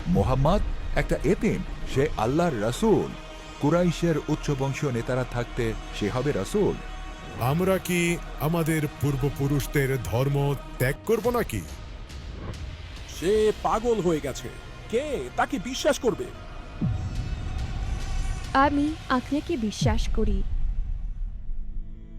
মোহাম্মদ একটা এতিম, সে আল্লাহর রাসূল। কুরাইশের উচ্চবংশীয় নেতারা থাকতে সে হবে রাসূল? আমরা কি আমাদের পূর্বপুরুষদের ধর্ম ত্যাগ করব নাকি? সে পাগল হয়ে গেছে, কে তাকে বিশ্বাস করবে? আমি আপনাকে বিশ্বাস করি।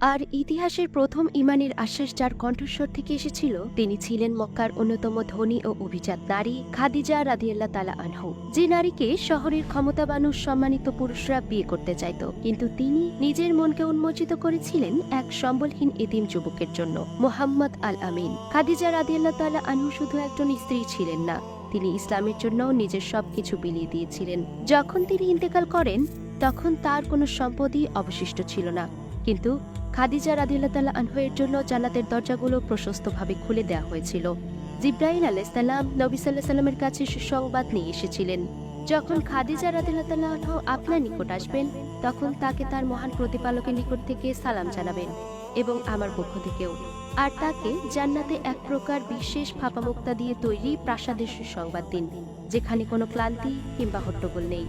আর ইতিহাসের প্রথম ইমানের আশ্বাস যার কণ্ঠস্বর থেকে এসেছিল, তিনি ছিলেন মক্কার অন্যতম ধনী ও অভিজাত নারী খাদিজা রাদিয়াল্লাহু তাআলা আনহু, যে নারীকে শহরের ক্ষমতাবান ও সম্মানিত পুরুষরা বিয়ে করতে চাইত, কিন্তু তিনি নিজের মনকে উন্মোচিত করেছিলেন এক সম্বলহীন এতিম যুবকের জন্য, মুহাম্মদ আল আমিন। খাদিজা রাদিয়াল্লাহু তাআলা আনহু শুধু একজন স্ত্রী ছিলেন না, তিনি ইসলামের জন্য নিজের সবকিছু বিলিয়ে দিয়েছিলেন। যখন তিনি ইন্তেকাল করেন তখন তার কোনো সম্পদই অবশিষ্ট ছিল না, কিন্তু খাদিজা রাদিয়াল্লাহু তাআলা আনহা-এর জন্য জান্নাতের দরজাগুলো প্রশস্তভাবে খুলে দেওয়া হয়েছিল। জিবরাইল আলাইহিস সালাম নবী সাল্লাল্লাহু আলাইহি ওয়াসাল্লামের কাছে সুসংবাদ নিয়ে এসেছিলেন। যখন খাদিজা রাদিয়াল্লাহু তাআলা আনহা আপনার নিকট আসবেন, তখন তাকে তার মহান প্রতিপালকের নিকট থেকে সালাম জানাবেন এবং আমার পক্ষ থেকেও, আর তাকে জান্নাতে এক প্রকার বিশেষ ফাঁপামুক্তা দিয়ে তৈরি প্রাসাদের সুসংবাদ দিন, যেখানে কোনো ক্লান্তি কিংবা হট্টগোল নেই।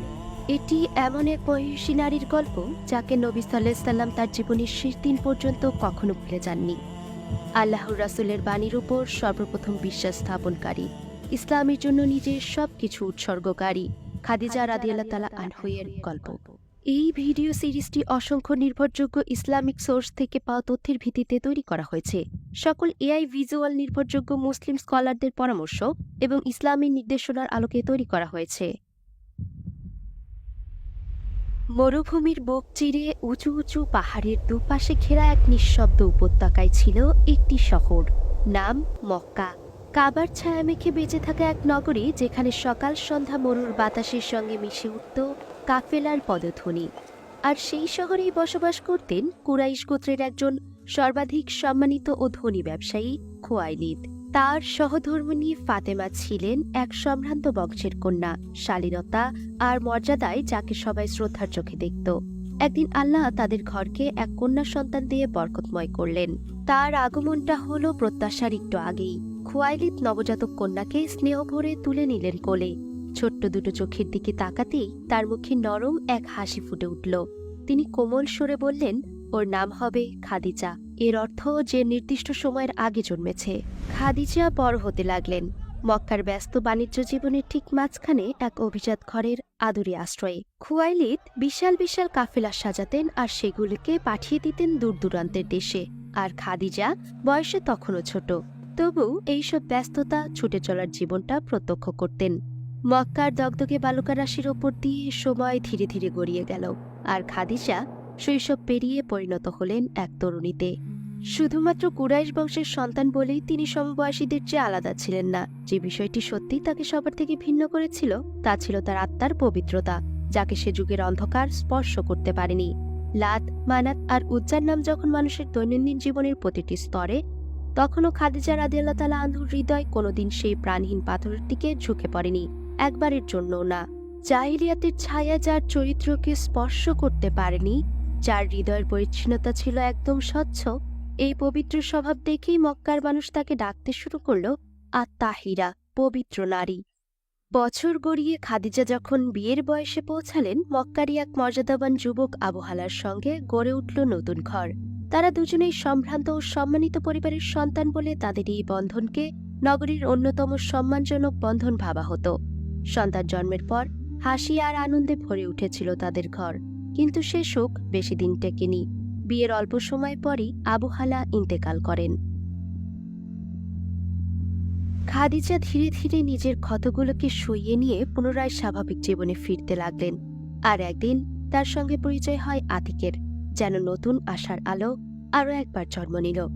এটি এমন এক বয়সী নারীর গল্প যাকে নবী সাল্লাল্লাহু আলাইহি ওয়াসাল্লাম তার জীবনের শেষ দিন পর্যন্ত কখনো ভুলে যাননি। আল্লাহর রাসূলের বাণীর উপর সর্বপ্রথম বিশ্বাস স্থাপনকারী, ইসলামের জন্য নিজের সবকিছু উৎসর্গকারী খাদিজা রাদিয়াল্লাহু তাআলা আনহা-এর গল্প। এই ভিডিও সিরিজটি অসংখ্য নির্ভরযোগ্য ইসলামিক সোর্স থেকে পাওয়া তথ্যের ভিত্তিতে তৈরি করা হয়েছে। সকল এআই ভিজুয়াল নির্ভরযোগ্য মুসলিম স্কলারদের পরামর্শ এবং ইসলামের নির্দেশনার আলোকে তৈরি করা হয়েছে। মরুভূমির বুক চিরে উঁচু উঁচু পাহাড়ের দুপাশে ঘেরা এক নিঃশব্দ উপত্যকায় ছিল একটি শহর, নাম মক্কা। কাবার ছায়া মেখে বেঁচে থাকা এক নগরী, যেখানে সকাল সন্ধ্যা মরুর বাতাসের সঙ্গে মিশে উঠত কাফেলার পদধ্বনি। আর সেই শহরেই বসবাস করতেন কুরাইশ গোত্রের একজন সর্বাধিক সম্মানিত ও ধনী ব্যবসায়ী খুয়াইলিদ। তার সহধর্মিণী ফাতেমা ছিলেন এক সম্ভ্রান্ত বংশের কন্যা, শালীনতা আর মর্যাদায় যাকে সবাই শ্রদ্ধার চোখে দেখত। একদিন আল্লাহ তাদের ঘরকে এক কন্যা সন্তান দিয়ে বরকতময় করলেন। তার আগমনটা হলো প্রত্যাশার একটু আগেই। খুয়াইলিদ নবজাতক কন্যাকে স্নেহ ভরে তুলে নিলেন কোলে। ছোট্ট দুটো চোখের দিকে তাকাতেই তার মুখে নরম এক হাসি ফুটে উঠল। তিনি কোমল সুরে বললেন, ওর নাম হবে খাদিজা। এর অর্থ যে নির্দিষ্ট সময়ের আগে জন্মেছে। খাদিজা বড় হতে লাগলেন, মক্কার ব্যস্ত বাণিজ্য জীবনের ঠিক মাঝখানে এক অভিজাত ঘরের আদুরে আশ্রয়ে। খুয়াইলিদ বিশাল বিশাল কাফেলা সাজাতেন আর সেগুলিকে পাঠিয়ে দিতেন দূর দূরান্তের দেশে। আর খাদিজা বয়সে তখনও ছোট, তবু এইসব ব্যস্ততা, ছুটে চলার জীবনটা প্রত্যক্ষ করতেন। মক্কার দগদগে বালুকা রাশির ওপর দিয়ে সময় ধীরে ধীরে গড়িয়ে গেল, আর খাদিজা শৈশব পেরিয়ে পরিণত হলেন এক তরুণীতে। শুধুমাত্র কুরাইশ বংশের সন্তান বলেই তিনি সমবয়সীদের চেয়ে আলাদা ছিলেন না। যে বিষয়টি সত্যিই তাকে সবার থেকে ভিন্ন করেছিল তা ছিল তার আত্মার পবিত্রতা, যাকে সে যুগের অন্ধকার স্পর্শ করতে পারেনি। লাত, মানাত আর উজ্জার নাম যখন মানুষের দৈনন্দিন জীবনের প্রতিটি স্তরে, তখনও খাদিজা রাদিয়াল্লাহু তাআলা আনহুর হৃদয় কোনোদিন সেই প্রাণহীন পাথরের দিকে ঝুঁকে পড়েনি, একবারের জন্যও না। জাহিলিয়াতের ছায়া যার চরিত্রকে স্পর্শ করতে পারেনি, যার হৃদয়ের পরিচ্ছন্নতা ছিল একদম স্বচ্ছ, এই পবিত্র স্বভাব দেখেই মক্কার মানুষ তাকে ডাকতে শুরু করল আত-তাহিরা, পবিত্র নারী। বছর গড়িয়ে খাদিজা যখন বিয়ের বয়সে পৌঁছালেন, মক্কারই এক মর্যাদাবান যুবক আবু হালার সঙ্গে গড়ে উঠল নতুন ঘর। তারা দুজনেই সম্ভ্রান্ত ও সম্মানিত পরিবারের সন্তান বলে তাদের এই বন্ধনকে নগরীর অন্যতম সম্মানজনক বন্ধন ভাবা হতো। সন্তান জন্মের পর হাসি আর আনন্দে ভরে উঠেছিল তাদের ঘর, কিন্তু সে সুখ বেশি দিন টেকেনি। বিয়ের অল্প সময় পরই আবু হালা ইন্তেকাল করেন। খাদিজা ধীরে ধীরে নিজের ক্ষতগুলোকে সইয়ে নিয়ে পুনরায় স্বাভাবিক জীবনে ফিরতে লাগলেন। আর একদিন তার সঙ্গে পরিচয় হয় আতিকের, যেন নতুন আশার আলো আরও একবার জন্ম নিল।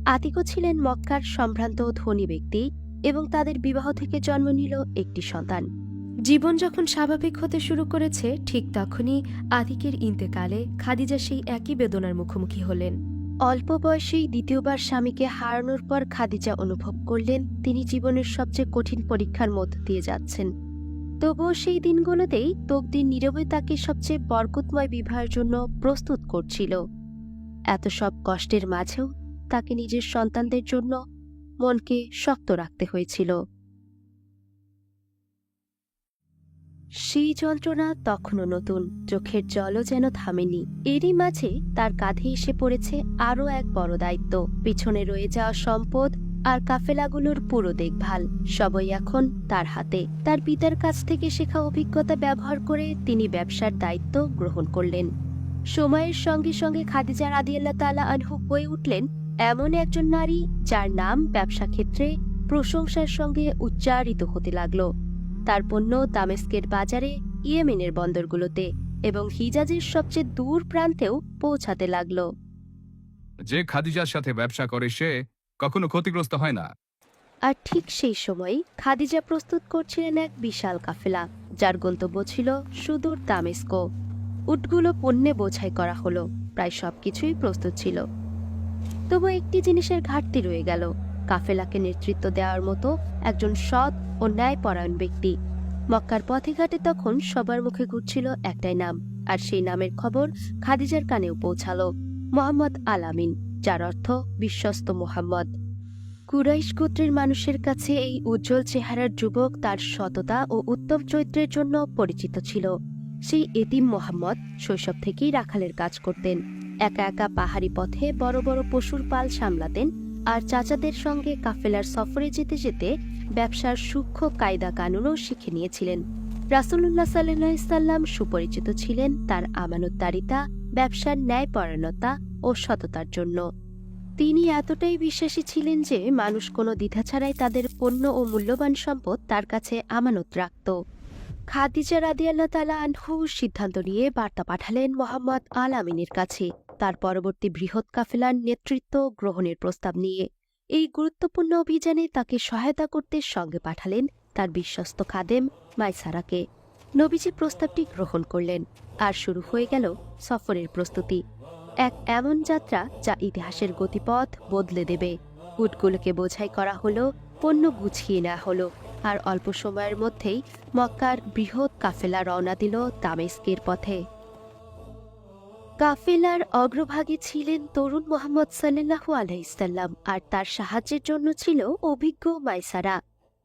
আতিকও ছিলেন মক্কার সম্ভ্রান্ত ধনী ব্যক্তি এবং তাদের বিবাহ থেকে জন্ম নিল একটি সন্তান। জীবন যখন স্বাভাবিক হতে শুরু করেছে, ঠিক তখনই আতিকের ইন্তেকালে খাদিজা সেই একই বেদনার মুখোমুখি হলেন। অল্প বয়সেই দ্বিতীয়বার স্বামীকে হারানোর পর খাদিজা অনুভব করলেন তিনি জীবনের সবচেয়ে কঠিন পরীক্ষার মধ্য দিয়ে যাচ্ছেন। তবুও সেই দিনগুলোতেই তকদির নীরবে তাকে সবচেয়ে বরকতময় বিবাহের জন্য প্রস্তুত করছিল। এত সব কষ্টের মাঝেও তাকে নিজের সন্তানদের জন্য মনকে শক্ত রাখতে হয়েছিল। সেই যন্ত্রণা তখনও নতুন, চোখের জলও যেন থামেনি। এরই মাঝে তার কাঁধে এসে পড়েছে আরও এক বড় দায়িত্ব। পিছনে রয়ে যাওয়া সম্পদ আর কাফেলাগুলোর পুরো দেখভাল সবই এখন তার হাতে। তার পিতার কাছ থেকে শেখা অভিজ্ঞতা ব্যবহার করে তিনি ব্যবসার দায়িত্ব গ্রহণ করলেন। সময়ের সঙ্গে সঙ্গে খাদিজা রাদিয়াল্লাহু তাআলা আনহু হয়ে উঠলেন এমন একজন নারী যার নাম ব্যবসা ক্ষেত্রে প্রশংসার সঙ্গে উচ্চারিত হতে লাগল। তার পণ্য দামেস্কের বাজারে, ইয়েমেনের বন্দরগুলোতে এবং হিজাজের সবচেয়ে দূর প্রান্তেও পৌঁছাতে লাগল। যে খাদিজার সাথে ব্যবসা করে সে কখনো ক্ষতিগ্রস্ত হয় না। আর ঠিক সেই সময় খাদিজা প্রস্তুত করছিলেন এক বিশাল কাফেলা, যার গন্তব্য ছিল সুদূর দামেস্ক। উটগুলো পণ্যে বোঝাই করা হলো, প্রায় সবকিছুই প্রস্তুত ছিল। তবু একটি জিনিসের ঘাটতি রয়ে গেল, কাফেলাকে নেতৃত্ব দেওয়ার মতো একজন সৎ ও ন্যায়পরায়ণ ব্যক্তি। মক্কার পথে ঘাটে তখন সবার মুখে ঘুরছিল একটাই নাম, আর সেই নামের খবর খাদিজার কানেও পৌঁছালো, মোহাম্মদ আল আমিন, যার অর্থ বিশ্বস্ত মোহাম্মদ। কুরাইশ গোত্রের মানুষের কাছে এই উজ্জ্বল চেহারার যুবক তার সততা ও উত্তম চরিত্রের জন্য পরিচিত ছিল। সেই এতিম মোহাম্মদ শৈশব থেকেই রাখালের কাজ করতেন। একা একা পাহাড়ি পথে বড় বড় পশুর পাল সামলাতেন, আর চাচাদের সঙ্গে কাফেলার সফরে যেতে যেতে ব্যবসার সূক্ষ্ম কায়দা কানুনও শিখে নিয়েছিলেন। রাসূলুল্লাহ সাল্লাল্লাহু আলাইহি সাল্লাম সুপরিচিত ছিলেন তার আমানতদারিতা, ব্যবসার ন্যায়পরায়ণতা ও সততার জন্য। তিনি এতটাই বিশ্বাসী ছিলেন যে মানুষ কোনো দ্বিধা ছাড়াই তাদের পণ্য ও মূল্যবান সম্পদ তার কাছে আমানত রাখত। খাদিজা রাদিয়াল্লাহু তাআলা আনহু সিদ্ধান্ত নিয়ে বার্তা পাঠালেন মোহাম্মদ আল আমিনের কাছে তার পরবর্তী বৃহৎ কাফেলার নেতৃত্ব গ্রহণের প্রস্তাব নিয়ে। এই গুরুত্বপূর্ণ অভিযানে তাকে সহায়তা করতে সঙ্গে পাঠালেন তার বিশ্বস্ত খাদেম মাইসারাকে। নবীজি প্রস্তাবটি গ্রহণ করলেন, আর শুরু হয়ে গেল সফরের প্রস্তুতি। এক এমন যাত্রা যা ইতিহাসের গতিপথ বদলে দেবে। উটগুলোকে বোঝাই করা হলো, পণ্য গুছিয়ে নেওয়া হলো, আর অল্প সময়ের মধ্যেই মক্কার বৃহৎ কাফেলা রওনা দিল দামেস্কের পথে। কাফেলার অগ্রভাগে ছিলেন তরুণ মোহাম্মদ সাল্লাল্লাহু আলাইহি সাল্লাম, আর তার সাহায্যের জন্য ছিল অভিজ্ঞ মাইসারা।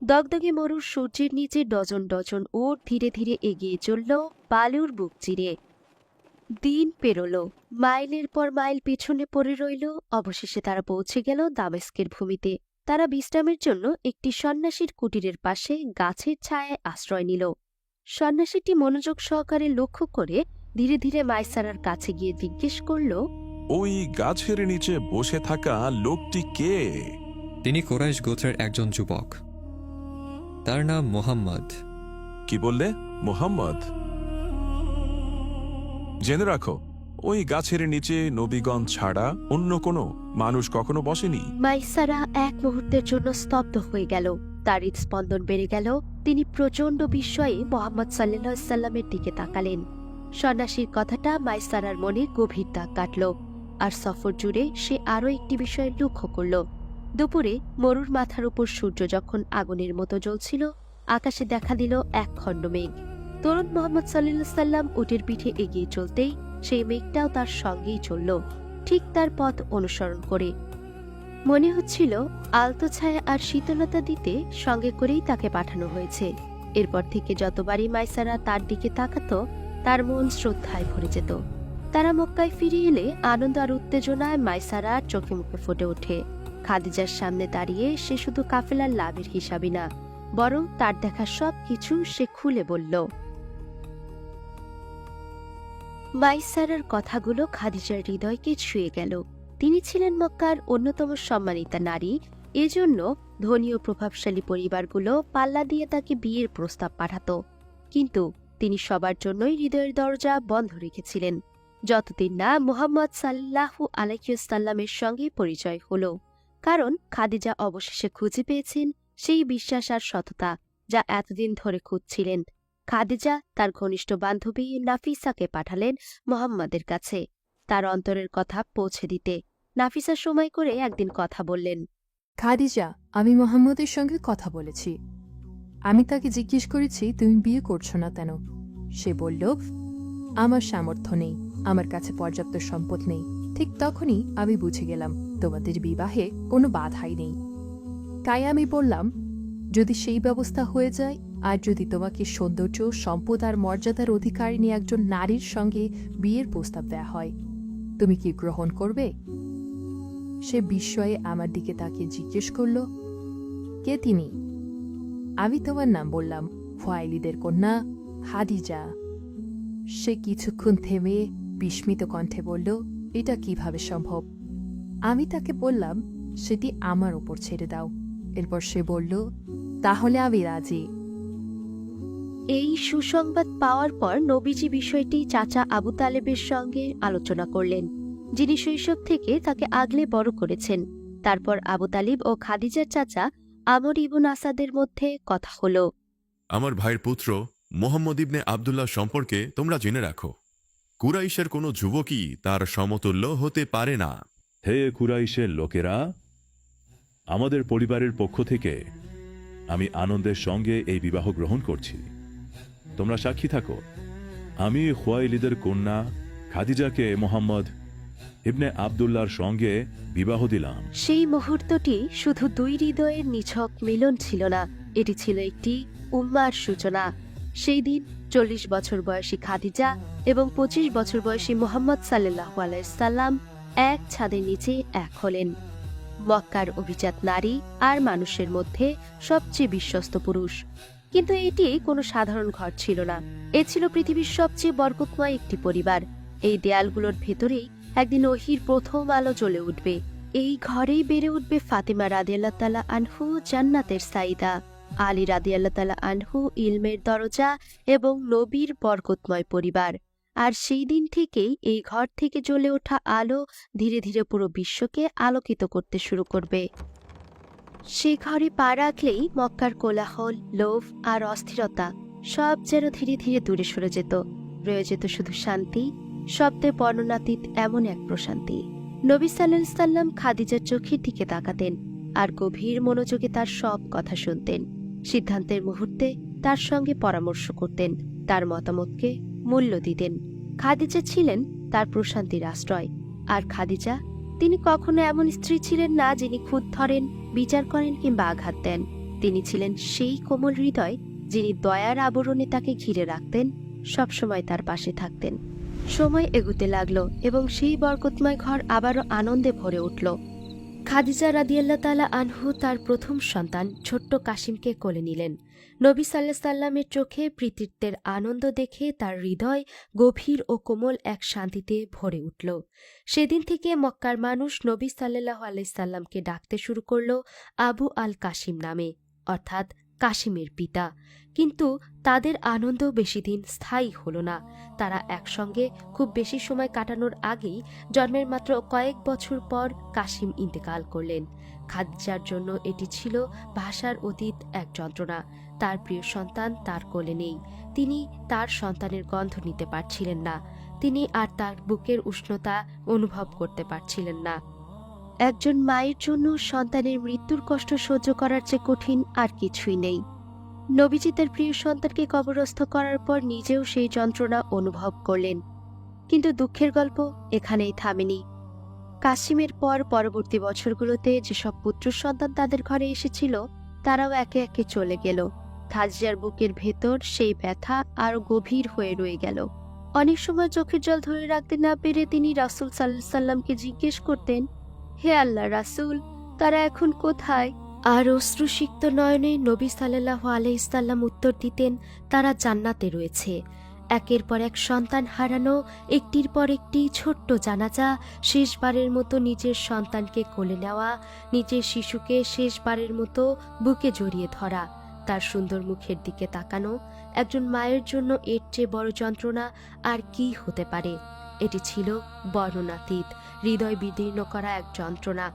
দগদগে মরুর সূর্যের নিচে ডজন ডজন উট ধীরে ধীরে এগিয়ে চলল বালুর বুক চিরে। দিন পেরোল, মাইলের পর মাইল পেছনে পড়ে রইল। অবশেষে তারা পৌঁছে গেল দামেস্কের ভূমিতে। তারা বিশ্রামের জন্য একটি সন্ন্যাসীর কুটিরের পাশে গাছের ছায়ায় আশ্রয় নিল। সন্ন্যাসীটি মনোযোগ সহকারে লক্ষ্য করে ধীরে ধীরে মাইসারার কাছে গিয়ে জিজ্ঞেস করল, ওই গাছের নিচে বসে থাকা লোকটি কে? তিনি কুরাইশ গোত্রের একজন যুবক, তার নাম মোহাম্মদ। কি বললে? মোহাম্মদ? জেনে রাখো, ওই গাছের নিচে নবীগণ ছাড়া অন্য কোনো মানুষ কখনো বসেনি। মাইসারা এক মুহূর্তের জন্য স্তব্ধ হয়ে গেল। তার হৃদস্পন্দন বেড়ে গেল। তিনি প্রচণ্ড বিস্ময়ে মোহাম্মদ সাল্লাল্লাহু আলাইহি সাল্লামের দিকে তাকালেন। সন্ন্যাসীর কথাটা মাইসারার মনে গভীর দাগ কাটল, আর সফর জুড়ে সে আরও একটি বিষয় লক্ষ্য করল। দুপুরে মরুর মাথার উপর সূর্য যখন আগুনের মতো জ্বলছিল, আকাশে দেখা দিল এক খণ্ড মেঘ। তরুণ মোহাম্মদ সাল্লাল্লাহু আলাইহি সাল্লাম উটের পিঠে এগিয়ে চলতেই সেই মেঘটাও তার সঙ্গেই চলল, ঠিক তার পথ অনুসরণ করে। মনে হচ্ছিল আলতো ছায়া আর শীতলতা দিতে সঙ্গে করেই তাকে পাঠানো হয়েছে। এরপর থেকে যতবারই মাইসারা তার দিকে তাকাত, তার মন শ্রদ্ধায় ভরে যেত। তারা মক্কায় ফিরে এলে আনন্দ আর উত্তেজনায় মাইসারার চোখে মুখে ফুটে ওঠে। খাদিজার সামনে দাঁড়িয়ে সে শুধু কাফেলার লাভের হিসাবই না, বরং তার দেখা সব কিছু সে খুলে বলল। মাইসারার কথাগুলো খাদিজার হৃদয়কে ছুঁয়ে গেল। তিনি ছিলেন মক্কার অন্যতম সম্মানিতা নারী, এজন্য ধনী ও প্রভাবশালী পরিবারগুলো পাল্লা দিয়ে তাকে বিয়ের প্রস্তাব পাঠাত। কিন্তু তিনি সবার জন্যই হৃদয়ের দরজা বন্ধ রেখেছিলেন, যতদিন না মুহাম্মদ সাল্লাল্লাহু আলাইহি ওয়াসাল্লামের সঙ্গে পরিচয় হল। কারণ খাদিজা অবশেষে খুঁজে পেয়েছেন সেই বিশ্বাস আর সততা যা এতদিন ধরে খুঁজছিলেন। খাদিজা তার ঘনিষ্ঠ বান্ধবী নাফিসাকে পাঠালেন মোহাম্মদের কাছে, তার অন্তরের কথা পৌঁছে দিতে। নাফিসা সময় করে একদিন কথা বললেন, খাদিজা, আমি মোহাম্মদের সঙ্গে কথা বলেছি। আমি তাকে জিজ্ঞেস করেছি তুমি বিয়ে করছো না কেন। সে বলল, আমার সামর্থ্য নেই, আমার কাছে পর্যাপ্ত সম্পদ নেই। ঠিক তখনই আমি বুঝে গেলাম তোমাদের বিবাহে কোনো বাধাই নেই। তাই আমি বললাম, যদি সেই ব্যবস্থা হয়ে যায় আর যদি তোমাকে সৌন্দর্য, সম্পদ আর মর্যাদার অধিকারিণী একজন নারীর সঙ্গে বিয়ের প্রস্তাব দেয়া হয়, তুমি কি গ্রহণ করবে? সে বিস্ময়ে আমার দিকে তাকিয়ে জিজ্ঞেস করল, কে তিনি? আমি তোমার নাম বললাম, খুয়াইলিদের কন্যা খাদিজা। সে কিছুক্ষণ থেমে বিস্মিত কণ্ঠে বলল, এটা কিভাবে সম্ভব? আমি তাকে বললাম, সেটি আমার ওপর ছেড়ে দাও। এরপর সে বলল, তাহলে আমি রাজি। এই সুসংবাদ পাওয়ার পর নবীজি বিষয়টি চাচা আবু তালেবের সঙ্গে আলোচনা করলেন, যিনি শৈশব থেকে তাকে আগলে বড় করেছেন। তারপর আবু তালিব ও খাদিজার চাচা আমর ইবন আসাদের মধ্যে কথা হলো। আমার ভাইয়ের পুত্র মোহাম্মদ ইবনে আবদুল্লাহ সম্পর্কে তোমরা জেনে রাখো, কুরাইশের কোনো যুবকই তার সমতুল্য হতে পারে না। হে কুরাইশের লোকেরা, আমাদের পরিবারের পক্ষ থেকে আমি আনন্দের সঙ্গে এই বিবাহ গ্রহণ করছি। তোমরা সাক্ষী থাকো। আমি খুয়াইলিদের কন্যা খাদিজাকে মোহাম্মদ ইবনে আবদুল্লাহর সঙ্গে বিবাহ দিলাম। সেই মুহূর্তটি শুধু দুই হৃদয়ের নিছক মিলন ছিল না, এটি ছিল একটি উম্মার সূচনা। সেই দিন 40 বছর বয়সী খাদিজা এবং 25 বছর বয়সী মুহাম্মদ সাল্লাল্লাহু আলাইহি সাল্লাম এক ছাদের নিচে এক হলেন। মক্কার অভিজাত নারী আর মানুষের মধ্যে সবচেয়ে বিশ্বস্ত পুরুষ। কিন্তু এটি কোনো সাধারণ ঘর ছিল না, এ ছিল পৃথিবীর সবচেয়ে বরকতময় একটি পরিবার। এই দেয়ালগুলোর ভেতরেই একদিন ওহীর প্রথম আলো জ্বলে উঠবে। এই ঘরেই বেড়ে উঠবে ফাতেমা রাদিয়াল্লাহু তাআলা আনহু জান্নাতের সাইদা, আলী রাদিয়াল্লাহু তাআলা আনহু ইলমের দরজা এবং নবীর বরকতময় পরিবার। আর সেই দিন থেকেই এই ঘর থেকে জ্বলে ওঠা আলো ধীরে ধীরে পুরো বিশ্বকে আলোকিত করতে শুরু করবে। সে ঘরে পা রাখলেই মক্কার কোলাহল, লোভ আর অস্থিরতা সব যেন ধীরে ধীরে দূরে সরে যেত। রয়ে যেত শুধু শান্তি, শব্দে বর্ণনাতীত এমন এক প্রশান্তি। নবী সাল্লাল্লাহু আলাইহি সাল্লাম খাদিজার চোখের দিকে তাকাতেন আর গভীর মনোযোগে তার সব কথা শুনতেন। সিদ্ধান্তের মুহূর্তে তার সঙ্গে পরামর্শ করতেন, তার মতামতকে মূল্য দিতেন। খাদিজা ছিলেন তার প্রশান্তির আশ্রয়। আর খাদিজা, তিনি কখনো এমন স্ত্রী ছিলেন না যিনি খুঁত ধরেন, বিচার করেন কিংবা আঘাত দেন। তিনি ছিলেন সেই কোমল হৃদয় যিনি দয়ার আবরণে তাকে ঘিরে রাখতেন, সবসময় তার পাশে থাকতেন। সময় এগুতে লাগলো এবং সেই বরকতময় ঘর আবারও আনন্দে ভরে উঠল। খাদিজা রাদিয়াল্লাহু তাআলা আনহু তার প্রথম সন্তান ছোট্ট কাসিমকে কোলে নিলেন। নবী সাল্লাল্লাহু আলাইহি সাল্লামের চোখে পিতৃত্বের আনন্দ দেখে তার হৃদয় গভীর ও কোমল এক শান্তিতে ভরে উঠল। সেদিন থেকে মক্কার মানুষ নবী সাল্লাল্লাহু আলাইহি সাল্লামকে ডাকতে শুরু করল আবু আল কাসিম নামে, অর্থাৎ কাসিমের পিতা। কিন্তু তাদের আনন্দ বেশি দিন স্থায়ী হল না। তারা একসঙ্গে খুব বেশি সময় কাটানোর আগেই জন্মের মাত্র কয়েক বছর পর কাসিম ইন্তেকাল করলেন। খাদিজার জন্য এটি ছিল ভাষার অতীত এক যন্ত্রণা। তার প্রিয় সন্তান তার কোলে নেই। তিনি তার সন্তানের গন্ধ নিতে পারছিলেন না। তিনি আর তার বুকের উষ্ণতা অনুভব করতে পারছিলেন না। একজন মায়ের জন্য সন্তানের মৃত্যুর কষ্ট সহ্য করার চেয়ে কঠিন আর কিছুই নেই। নবীজি তার প্রিয় সন্তানকে কবরস্থ করার পর নিজেও সেই যন্ত্রণা অনুভব করলেন। কিন্তু দুঃখের গল্প এখানেই থামেনি। কাসিমের পর পরবর্তী বছরগুলোতে যেসব পুত্র সন্তান তাদের ঘরে এসেছিল, তারাও একে একে চলে গেল। খাদিজার বুকের ভেতর সেই ব্যথা আরো গভীর হয়ে রয়ে গেল। অনেক সময় চোখের জল ধরে রাখতে না পেরে তিনি রাসূল সাল্লাল্লাহু আলাইহি সাল্লামকে জিজ্ঞেস করতেন, হে আল্লাহ রাসূল, তারা এখন কোথায়? আর অশ্রুসিক্ত নয়নে নবী সাল্লাল্লাহু আলাইহি সাল্লাম উত্তর দিতেন, তারা জান্নাতে রয়েছে। একের পর এক সন্তান হারানো, একটির পর একটি ছোট্ট জানাজা, শেষবারের মতো নিজের সন্তানকে কোলে নেওয়া, নিজের শিশুকে শেষবারের মতো বুকে জড়িয়ে ধরা, তার সুন্দর মুখের দিকে তাকানো। একজন মায়ের জন্য এর চেয়ে বড় যন্ত্রণা আর কি হতে পারে? এটি ছিল বর্ণনাতীত, হৃদয় বিদীর্ণ করা এক যন্ত্রণা।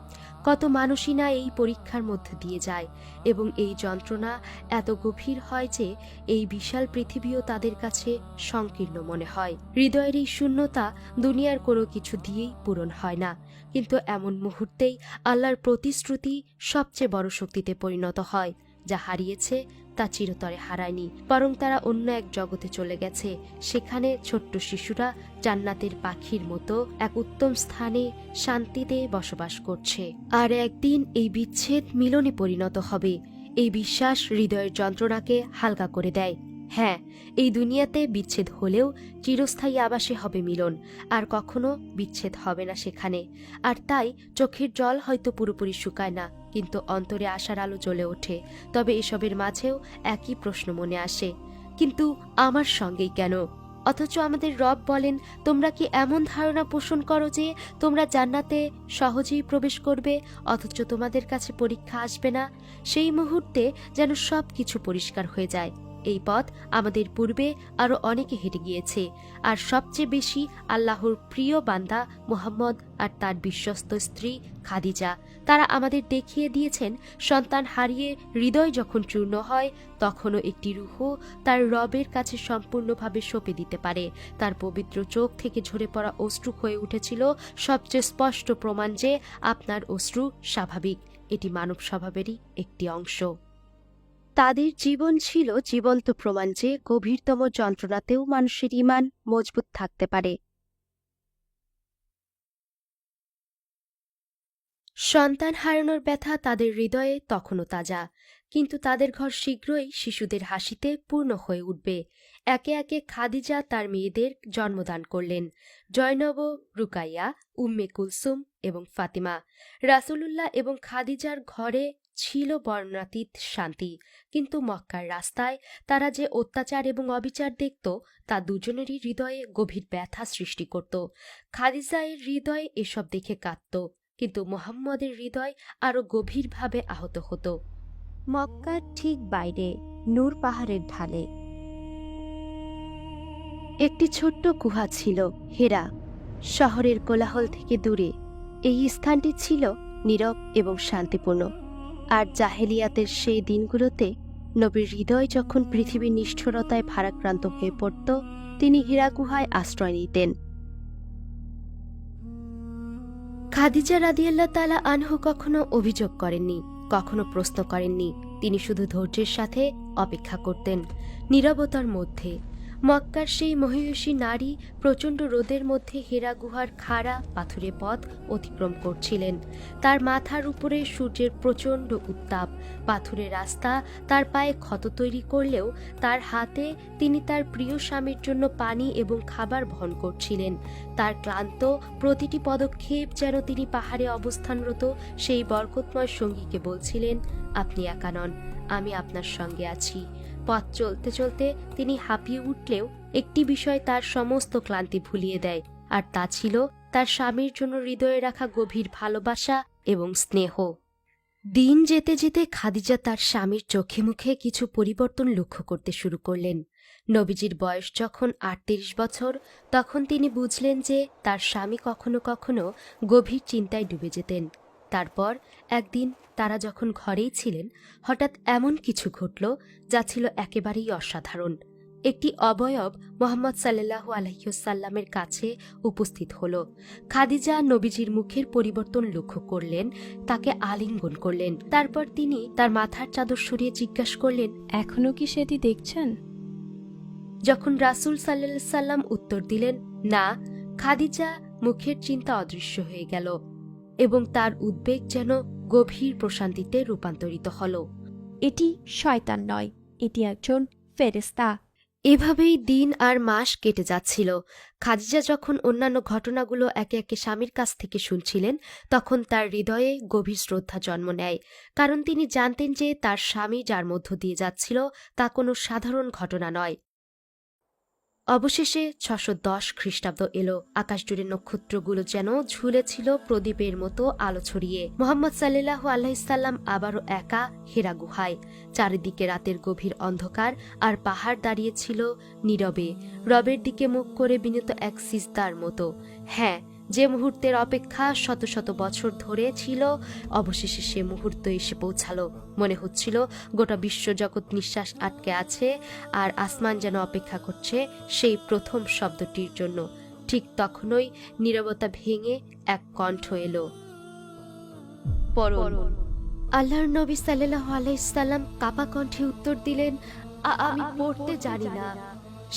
কত মানুষই না এই পরীক্ষার মধ্যে দিয়ে যায় এবং এই যন্ত্রণা এত গভীর হয় যে এই বিশাল পৃথিবীও তাদের কাছে সংকীর্ণ মনে হয়। হৃদয়ের এই শূন্যতা দুনিয়ার কোনো কিছু দিয়েই পূরণ হয় না। কিন্তু এমন মুহূর্তেই আল্লাহর প্রতিশ্রুতি সবচেয়ে বড় শক্তিতে পরিণত হয়। যা হারিয়েছে তা চিরতরে হারায়নি, বরং তারা অন্য এক জগতে চলে গেছে। সেখানে ছোট্ট শিশুরা জান্নাতের পাখির মতো এক উত্তম স্থানে শান্তিতে বসবাস করছে। আর একদিন এই বিচ্ছেদ মিলনে পরিণত হবে। এই বিশ্বাস হৃদয়ের যন্ত্রণাকে হালকা করে দেয়। হ্যাঁ, এই দুনিয়াতে বিচ্ছেদ হলেও চিরস্থায়ী আবাসে হবে মিলন, আর কখনো বিচ্ছেদ হবে না সেখানে। আর তাই চোখের জল হয়তো পুরোপুরি শুকায় না, কিন্তু অন্তরে আশার আলো জ্বলে ওঠে। তবে এসবের মাঝেও একই প্রশ্ন মনে আসে, কিন্তু আমার সঙ্গেই কেন? অথচ আমাদের রব বলেন, তোমরা কি এমন ধারণা পোষণ করো যে তোমরা জান্নাতে সহজেই প্রবেশ করবে, অথচ তোমাদের কাছে পরীক্ষা আসবে না? সেই মুহূর্তে যেন সব কিছু পরিষ্কার হয়ে যায়। এই পথ আমাদের পূর্বে আরো অনেকে হেঁটে গিয়েছে, আর সবচেয়ে বেশি আল্লাহর প্রিয় বান্দা মুহাম্মদ আর তার বিশ্বস্ত স্ত্রী খাদিজা। তারা আমাদের দেখিয়ে দিয়েছেন, সন্তান হারিয়ে হৃদয় যখন চূর্ণ হয়, তখনও একটি রূহ তার রবের কাছে সম্পূর্ণভাবে সঁপে দিতে পারে। তার পবিত্র চোখ থেকে ঝরে পড়া অশ্রু হয়ে উঠেছিল সবচেয়ে স্পষ্ট প্রমাণ যে আপনার অশ্রু স্বাভাবিক। এটি মানব স্বভাবেরই একটি অংশ। তাদের জীবন ছিল জীবন্ত প্রমাণ যে গভীরতম যন্ত্রণাতেও মানুষের ঈমান মজবুত থাকতে পারে। সন্তান হারানোর ব্যথা তাদের হৃদয়ে তখনও তাজা, কিন্তু তাদের ঘর শীঘ্রই শিশুদের হাসিতে পূর্ণ হয়ে উঠবে। একে একে খাদিজা তার মেয়েদের জন্মদান করলেন, জয়নব, রুকাইয়া, উম্মে কুলসুম এবং ফাতিমা। রাসূলুল্লাহ এবং খাদিজার ঘরে ছিল বর্ণাতীত শান্তি, কিন্তু মক্কার রাস্তায় তারা যে অত্যাচার এবং অবিচার দেখত, তা দুজনেরই হৃদয়ে গভীর ব্যথা সৃষ্টি করত। খাদিজায়ের হৃদয়ে এসব দেখে কাঁদত, কিন্তু মুহাম্মদের হৃদয় আরো গভীরভাবে আহত হতো। মক্কার ঠিক বাইরে নূর পাহাড়ের ঢালে একটি ছোট্ট গুহা ছিল, হেরা। শহরের কোলাহল থেকে দূরে এই স্থানটি ছিল নীরব এবং শান্তিপূর্ণ। আর জাহেলিয়াতের সেই দিনগুলোতে নবীর হৃদয় যখন পৃথিবীর নিষ্ঠুরতায় ভারাক্রান্ত হয়ে পড়ত, তিনি হীরা গুহায় আশ্রয় নিতেন। খাদিজা রাদিয়াল্লাহু তাআলা আনহু কখনো অভিযোগ করেননি, কখনো প্রশ্ন করেননি। তিনি শুধু ধৈর্যের সাথে অপেক্ষা করতেন, নীরবতার মধ্যে। মক্কার সেই মহিষী নারী প্রচণ্ড রোদের মধ্যে হীরা গুহার খাড়া পাথুরে পথ অতিক্রম করছিলেন। তার মাথার উপরে সূর্যের প্রচণ্ড উত্তাপ, পাথুরে রাস্তা তার পায়ে ক্ষত তৈরি করলেও তার হাতে তিনি তার প্রিয় স্বামীর জন্য পানি এবং খাবার বহন করছিলেন। তার ক্লান্ত প্রতিটি পদক্ষেপ যেন তিনি পাহাড়ে অবস্থানরত সেই বরকতময় সঙ্গীকে বলছিলেন, আপনি একা নন, আমি আপনার সঙ্গে আছি। পথ চলতে চলতে তিনি হাঁপিয়ে উঠলেও একটি বিষয় তার সমস্ত ক্লান্তি ভুলিয়ে দেয়, আর তা ছিল তার স্বামীর জন্য হৃদয়ে রাখা গভীর ভালোবাসা এবং স্নেহ। দিন যেতে যেতে খাদিজা তার স্বামীর চোখে মুখে কিছু পরিবর্তন লক্ষ্য করতে শুরু করলেন। নবীজির বয়স যখন ৩৮ বছর, তখন তিনি বুঝলেন যে তার স্বামী কখনো কখনো গভীর চিন্তায় ডুবে যেতেন। তারপর একদিন তারা যখন ঘরেই ছিলেন, হঠাৎ এমন কিছু ঘটল যা ছিল একেবারেই অসাধারণ। একটি অবয়ব মুহাম্মদ সাল্লাল্লাহু আলাইহি ওয়াসাল্লামের কাছে উপস্থিত হল। খাদিজা নবীজির মুখের পরিবর্তন লক্ষ্য করলেন, তাকে আলিঙ্গন করলেন। তারপর তিনি তার মাথার চাদর সরিয়ে জিজ্ঞাসা করলেন, এখনো কি সেটি দেখছেন? যখন রাসূল সাল্লাল্লাহু আলাইহি সাল্লাম উত্তর দিলেন না, খাদিজা মুখের চিন্তা অদৃশ্য হয়ে গেল এবং তার উদ্বেগ যেন গভীর প্রশান্তিতে রূপান্তরিত হল। এটি শয়তান নয়, এটি একজন ফেরেশতা। এভাবেই দিন আর মাস কেটে যাচ্ছিল। খাদিজা যখন অন্যান্য ঘটনাগুলো একে একে স্বামীর কাছ থেকে শুনছিলেন, তখন তার হৃদয়ে গভীর শ্রদ্ধা জন্ম নেয়, কারণ তিনি জানতেন যে তার স্বামী যার মধ্য দিয়ে যাচ্ছিল তা কোনো সাধারণ ঘটনা নয়। অবশেষে ৬১০ খ্রিস্টাব্দ এলো। আকাশজুড়ে নক্ষত্রগুলো যেন ঝুলেছিল প্রদীপের মতো আলো ছড়িয়ে। মুহাম্মদ সাল্লাল্লাহু আলাইহি সাল্লাম আবারও একা হেরা গুহায়। চারিদিকে রাতের গভীর অন্ধকার, আর পাহাড় দাঁড়িয়েছিল নীরবে, রবের দিকে মুখ করে বিনীত এক সিজদার মতো। হ্যাঁ, যে মুহূর্তের অপেক্ষা শত শত বছর ধরে ছিল, অবশেষে সে মুহূর্ত এসে পৌঁছালো। মনে হচ্ছিল গোটা বিশ্বজগৎ নিঃশ্বাস আটকে আছে, আর আসমান যেন অপেক্ষা করছে সেই প্রথম শব্দটির জন্য। ঠিক তখনই নীরবতা ভেঙে এক কণ্ঠ এলো, পড়ুন। আল্লাহর নবী সাল্লাল্লাহু আলাইহি সাল্লাম কাপা কণ্ঠে উত্তর দিলেন, আমি পড়তে জানি না।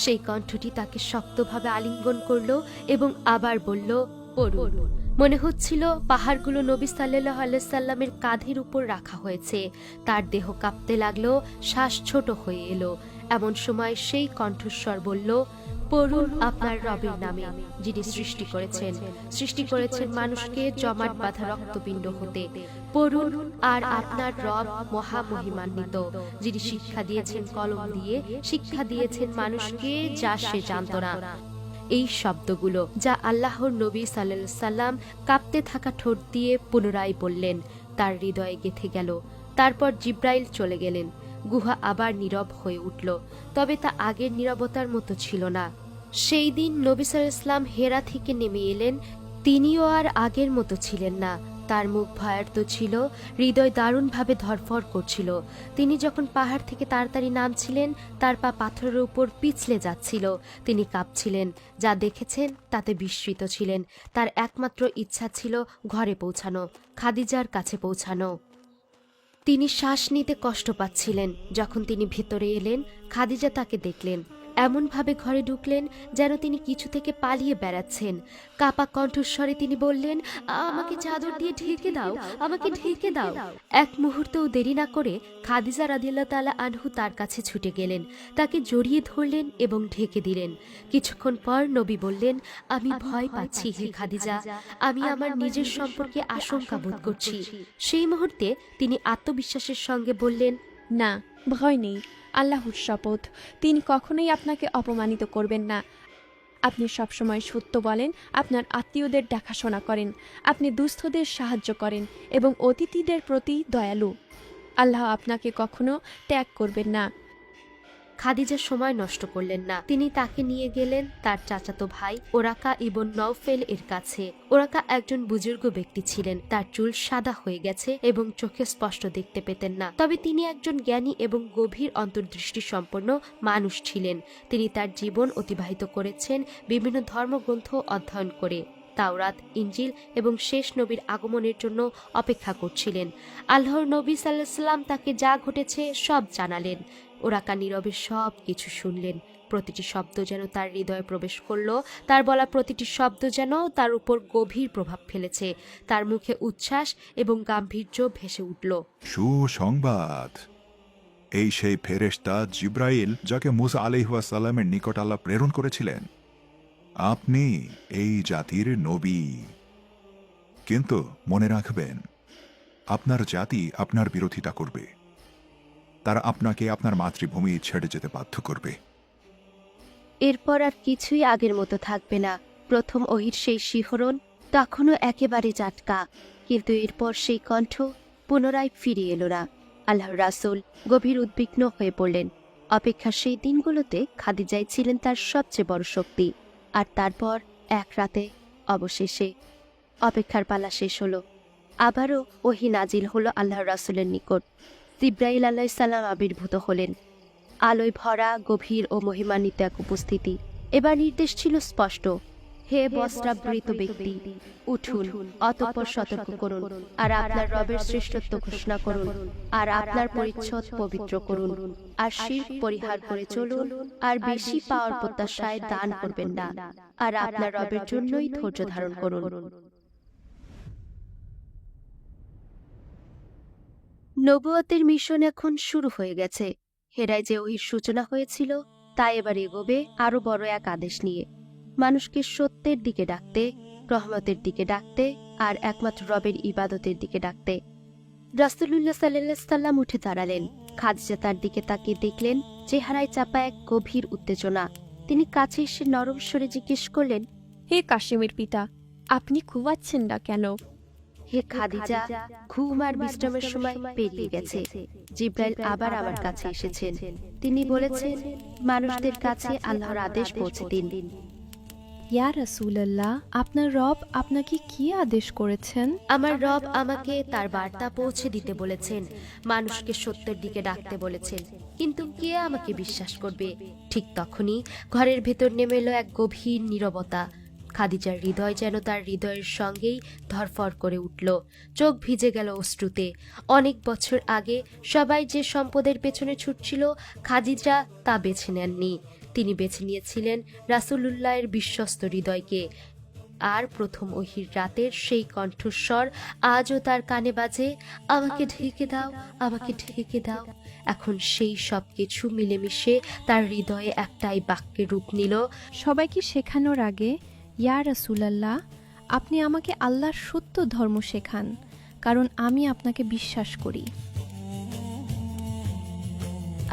সেই কণ্ঠটি তাকে শক্তভাবে আলিঙ্গন করল এবং আবার বলল, পড়ুন। মনে হচ্ছিল পাহাড়গুলো নবী সাল্লাল্লাহু আলাইহি সাল্লামের কাঁধের উপর রাখা হয়েছে। তার দেহ কাঁপতে লাগলো, শ্বাস ছোট হয়ে এলো। এমন সময় সেই কণ্ঠস্বর বলল, পড়ুন আপনার রবের নামে, যিনি সৃষ্টি করেছেন মানুষকে জমাট বাঁধা রক্তপিণ্ড হতে। পড়ুন আর আপনার রব মহামহিমান্বিত, যিনি শিক্ষা দিয়েছেন কলম দিয়ে, শিক্ষা দিয়েছেন মানুষকে যা সে জানত না। এই শব্দগুলো যা আল্লাহর নবী সাল্লাল্লাহু আলাইহি সাল্লাম কাঁপতে থাকা ঠোঁট দিয়ে পুনরায় বললেন, তার হৃদয়ে গেঁথে গেল। তারপর জিব্রাইল চলে গেলেন। গুহা আবার নীরব হয়ে উঠল, তবে তা আগের নীরবতার মতো ছিল না। সেই দিন নবী সাল্লাল্লাহু আলাইহি সাল্লাম হেরা থেকে নেমে এলেন। তিনিও আর আগের মতো ছিলেন না। তার মুখ ভয়ার্ত ছিল, হৃদয় দারুণভাবে ধরফর করছিল। তিনি যখন পাহাড় থেকে তাড়াতাড়ি নামছিলেন, তার পা পাথরের উপর পিছলে যাচ্ছিল। তিনি কাঁপছিলেন, যা দেখেছেন তাতে বিস্মিত ছিলেন। তার একমাত্র ইচ্ছা ছিল ঘরে পৌঁছানো, খাদিজার কাছে পৌঁছানো। তিনি শ্বাস নিতে কষ্ট পাচ্ছিলেন। যখন তিনি ভেতরে এলেন, খাদিজা তাকে দেখলেন। এমনভাবে ঘরে ঢুকলেন যেন তিনি কিছু থেকে পালিয়ে বেড়াচ্ছেন। কাপা কণ্ঠস্বরে তিনি বললেন, আমাকে চাদর দিয়ে ঢেকে দাও, আমাকে ঢেকে দাও। এক মুহূর্তও দেরি না করে খাদিজা রাদিয়াল্লাহু তাআলা আনহু তার কাছে ছুটে গেলেন, তাকে জড়িয়ে ধরলেন এবং ঢেকে দিলেন। কিছুক্ষণ পর নবী বললেন, আমি ভয় পাচ্ছি হে খাদিজা, আমি আমার নিজের সম্পর্কে আশঙ্কা বোধ করছি। সেই মুহূর্তে তিনি আত্মবিশ্বাসের সঙ্গে বললেন, না, ভয় নেই। আল্লাহর শপথ, তিনি কখনোই আপনাকে অপমানিত করবেন না। আপনি সবসময় সত্য বলেন, আপনার আত্মীয়দের দেখাশোনা করেন, আপনি দুস্থদের সাহায্য করেন এবং অতিথিদের প্রতি দয়ালু। আল্লাহ আপনাকে কখনো ত্যাগ করবেন না। খাদিজা সময় নষ্ট করলেন না। তিনি তাকে নিয়ে গেলেন তার চাচাতো ভাই ওরাকা ইবন নওফেল এর কাছে। ওরাকা একজন বুজুর্গ ব্যক্তি ছিলেন। তার চুল সাদা হয়ে গেছে এবং চোখে স্পষ্ট দেখতে পেতেন না, তবে তিনি একজন জ্ঞানী এবং গভীর অন্তর্দৃষ্টি সম্পন্ন মানুষ ছিলেন। তিনি তার জীবন অতিবাহিত করেছেন বিভিন্ন ধর্মগ্রন্থ অধ্যয়ন করে, তাওরাত, ইনজিল এবং শেষ নবীর আগমনের জন্য অপেক্ষা করছিলেন। আল্লাহর নবী সাল্লাল্লাহু আলাইহি সাল্লাম তাকে যা ঘটেছে সব জানালেন। ওরাকা নীরবে সব কিছু শুনলেন। প্রতিটি শব্দ যেন তার হৃদয়ে প্রবেশ করল। তার বলা প্রতিটি শব্দ যেন তার উপর গভীর প্রভাব ফেলেছে। তার মুখে উচ্ছ্বাস এবং গাম্ভীর্য ভেসে উঠল। সুসংবাদ! এই সেই ফেরেশতা জিব্রাইল যাকে মুসা আলাইহিস সালামের নিকট আল্লাহ প্রেরণ করেছিলেন। আপনি এই জাতির নবী। কিন্তু মনে রাখবেন, আপনার জাতি আপনার বিরোধিতা করবে। তারা আপনাকে আপনার মাতৃভূমি ছেড়ে যেতে বাধ্য করবে। এরপর আর কিছুই আগের মতো থাকবে না। প্রথম ওহির সেই শিহরণ তখনও একেবারে জাটকা, কিন্তু এরপর সেই কণ্ঠ পুনরায় ফিরে এলো না। আল্লাহর রাসূল গভীর উদ্বিগ্ন হয়ে পড়লেন। অপেক্ষার সেই দিনগুলোতে খাদিজাই ছিলেন তার সবচেয়ে বড় শক্তি। আর তারপর এক রাতে অবশেষে অপেক্ষার পালা শেষ হলো। আবারও ওহী নাজিল হলো আল্লাহর রাসূলের নিকট। জিব্রাইল আলাইহিস সালাম আবির্ভূত হলেন। আলোয় ভরা গভীর ও মহিমান্বিত এক উপস্থিতি। এবার নির্দেশ ছিল স্পষ্ট, হে বস্ত্রাবৃত ব্যক্তি, উঠুন, অতঃপর সতর্ক করুন, আর আপনার রবের শ্রেষ্ঠত্ব ঘোষণা করুন, আর আপনার পরিচ্ছদ পবিত্র করুন, আর শিরক পরিহার করে চলুন, আর বেশি পাওয়ার প্রত্যাশায় দান করবেন না, আর আপনার রবের জন্যই ধৈর্য ধারণ করুন। নবুয়তের মিশন এখন শুরু হয়ে গেছে। হেরায় যে ওহির সূচনা হয়েছিল তা এবার এগোবে আরো বড় এক আদেশ নিয়ে, মানুষকে সত্যের দিকে ডাকতে, রহমতের দিকে ডাকতে, আর একমাত্র রবের ইবাদতের দিকে ডাকতে। রাসূলুল্লাহ সাল্লাল্লাহু আলাইহি সাল্লাম উঠে দাঁড়ালেন। খাদিজা তার দিকে তাকিয়ে দেখলেন চেহারায় চাপা এক গভীর উত্তেজনা। তিনি কাছে এসে নরম স্বরে জিজ্ঞেস করলেন, হে কাশিমের পিতা, আপনি ঘুমাচ্ছেন না কেন? হে খাদিজা, ঘুম আর বিশ্রামের সময় পেরিয়ে গেছে। জিব্রাইল আবার আমার কাছে এসেছেন। তিনি বলেছেন, মানুষদের কাছে আল্লাহর আদেশ পৌঁছে দিন। ইয়া রাসূলুল্লাহ, আপনার রব আপনাকে কি আদেশ করেছেন? আমার রব আমাকে তার বার্তা পৌঁছে দিতে বলেছেন, মানুষকে সত্যের দিকে ডাকতে বলেছেন। কিন্তু কে আমাকে বিশ্বাস করবে? ঠিক তখনই ঘরের ভেতর নেমে এলো এক গভীর নীরবতা। খাদিজার হৃদয় যেন তার হৃদয়ের সঙ্গেই ধরফর করে উঠল। চোখ ভিজে গেল অশ্রুতে। অনেক বছর আগে সবাই যে সম্পদের পেছনে ছুটছিল, খাদিজা তা বেছে নেননি। তিনি বেছে নিয়েছিলেন রাসূলুল্লাহের বিশ্বস্ত হৃদয়কে। আর প্রথম ওহির রাতের সেই কণ্ঠস্বর আজও তার কানে বাজে, আমাকে ঢেকে দাও, আমাকে ঢেকে দাও। এখন সেই সব কিছু মিলেমিশে তার হৃদয়ে একটাই বাক্যের রূপ নিল, সবাইকে শেখানোর আগে ইয়া রাসূলাল্লাহ, আপনি আমাকে আল্লাহর সত্য ধর্ম শেখান, কারণ আমি আপনাকে বিশ্বাস করি।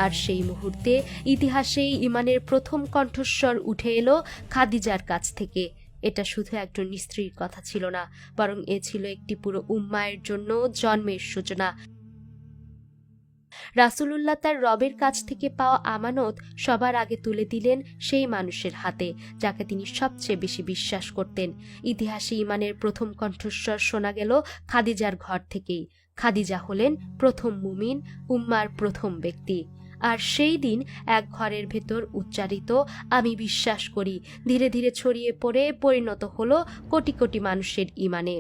আর সেই মুহূর্তে ইতিহাসে ইমানের প্রথম কণ্ঠস্বর উঠে এলো খাদিজার কাছ থেকে। এটা শুধু একজন স্ত্রীর কথা ছিল না, বরং এ ছিল একটি পুরো উম্মায়ের জন্য জন্মের সূচনা। রাসূলুল্লাহ তার রবের কাছ থেকে পাওয়া আমানত সবার আগে তুলে দিলেন সেই মানুষের হাতে যাকে তিনি সবচেয়ে বেশি বিশ্বাস করতেন। ইতিহাসে ইমানের প্রথম কণ্ঠস্বর শোনা গেল খাদিজার ঘর থেকেই। খাদিজা হলেন প্রথম মুমিন, উম্মার প্রথম ব্যক্তি। আর সেই দিন এক ঘরের ভেতর উচ্চারিত আমি বিশ্বাস করি ধীরে ধীরে ছড়িয়ে পড়ে পরিণত হলো কোটি কোটি মানুষের ইমানে।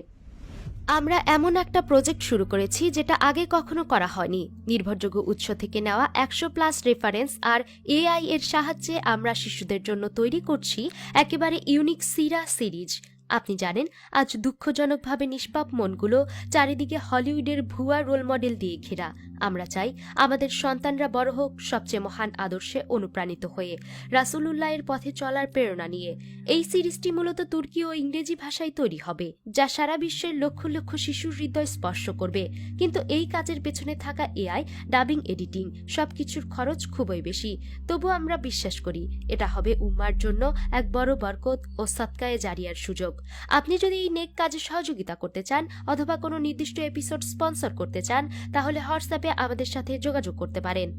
আমরা এমন একটা প্রজেক্ট শুরু করেছি যেটা আগে কখনো করা হয়নি। নির্ভরযোগ্য উৎস থেকে নেওয়া 100+ রেফারেন্স আর এআই এর সাহায্যে আমরা শিশুদের জন্য তৈরি করছি একেবারে ইউনিক সিরা সিরিজ। আপনি জানেন, আজ দুঃখজনকভাবে নিষ্পাপ মনগুলো চারিদিকে হলিউডের ভুয়া রোল মডেল দিয়ে ঘেরা। আমরা চাই আমাদের সন্তানরা বড় হোক সবচেয়ে মহান আদর্শে অনুপ্রাণিত হয়ে, রাসূলুল্লাহের পথে চলার প্রেরণা নিয়ে। এই সিরিজটি মূলত তুর্কি ও ইংরেজি ভাষায় তৈরি হবে, যা সারা বিশ্বের লক্ষ লক্ষ শিশুর হৃদয় স্পর্শ করবে। কিন্তু এই কাজের পেছনে থাকা এআই, ডাবিং, এডিটিং সবকিছুর খরচ খুবই বেশি। তবু আমরা বিশ্বাস করি এটা হবে উম্মার জন্য এক বড় বরকত ও সদকায়ে জারিয়ার সুযোগ। আপনি যদি এই নেক কাজে সহযোগিতা করতে চান অথবা কোনো নির্দিষ্ট এপিসোড স্পন্সর করতে চান, তাহলে হোয়াটসঅ্যাপে আমাদের সাথে যোগাযোগ করতে পারেন।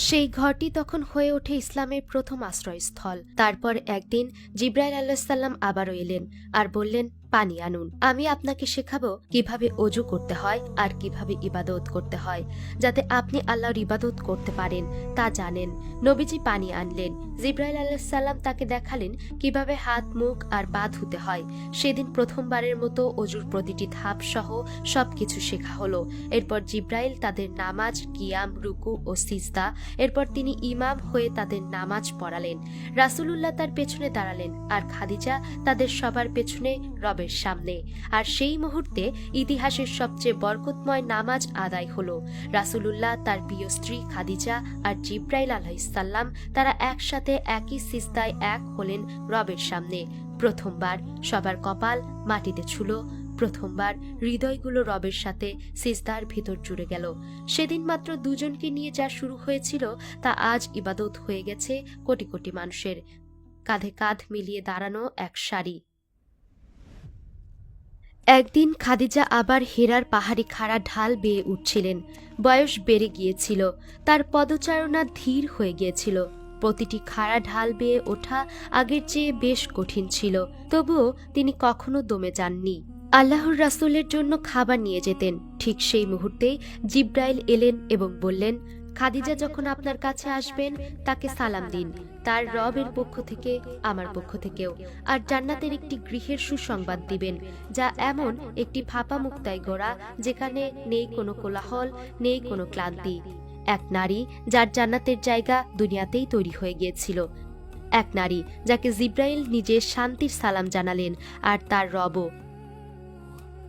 সেই ঘরটি তখন হয়ে ওঠে ইসলামের প্রথম আশ্রয়স্থল। তারপর একদিন জিবরাইল আলাইহিস সালাম আবারও এলেন আর বললেন, পানি আনুন, আমি আপনাকে শেখাবো কিভাবে ওযু করতে হয় আর কিভাবে ইবাদত করতে হয়, যাতে আপনি আল্লাহর ইবাদত করতে পারেন তা জানেন। নবীজি পানি আনলেন। জিবরাইল আলাইহিস সালাম তাকে দেখালেন কিভাবে হাত, মুখ আর পা ধুতে হয়। সেদিন প্রথমবারের মতো ওযুর প্রতিটি ধাপ সহ সবকিছু শেখা হলো। এরপর জিবরাইল তাদের নামাজ, কিয়াম, রুকু ও সিজদা, এরপর তিনি ইমাম হয়ে তাদের নামাজ পড়ালেন। রাসূলুল্লাহ তার পেছনে দাঁড়ালেন আর খাদিজা তাদের সবার পেছনে রবের সামনে। আর সেই মুহূর্তে ইতিহাসের সবচেয়ে বরকতময় নামাজ আদায় হলো। রাসূলুল্লাহ, তার প্রিয় স্ত্রী খাদিজা আর জিবরাইল আলাইহিস সালাম তারা একসাথে একই সিজদায় এক হলেন রবের সামনে। প্রথমবার সবার কপাল মাটিতে ছুঁলো, প্রথমবার হৃদয়গুলো রবের সাথে সিজদার ভিতর জুড়ে গেল। সেদিন মাত্র দুজনকে নিয়ে যা শুরু হয়েছিল তা আজ ইবাদত হয়ে গেছে কোটি কোটি মানুষের। কাঁধে কাঁধ মিলিয়ে দাঁড়ানো এক সারি। একদিন খাদিজা আবার হেরার পাহাড়ি খাড়া ঢাল বেয়ে উঠছিলেন। বয়স বেড়ে গিয়েছিল, তার পদচারণা ধীর হয়ে গিয়েছিল। প্রতিটি খাড়া ঢাল বেয়ে ওঠা আগের চেয়ে বেশ কঠিন ছিল, তবুও তিনি কখনো দমে যাননি। আল্লাহর রাসূলের জন্য খাবার নিয়ে যেতেন। ঠিক সেই মুহূর্তেই জিবরাইল এলেন এবং বললেন, খাদিজা যখন আপনার কাছে আসবেন তাকে সালাম দিন, তার রবের পক্ষ থেকে, আমার পক্ষ থেকেও। আর জান্নাতের একটি গৃহের সুসংবাদ দিবেন, যা এমন একটি ফাঁপা মুক্তায় গড়া, যেখানে নেই কোনো কোলাহল, নেই কোনো ক্লান্তি। এক নারী যার জান্নাতের জায়গা দুনিয়াতেই তৈরি হয়ে গিয়েছিল। এক নারী যাকে জিবরাইল নিজে শান্তির সালাম জানালেন, আর তার রবও।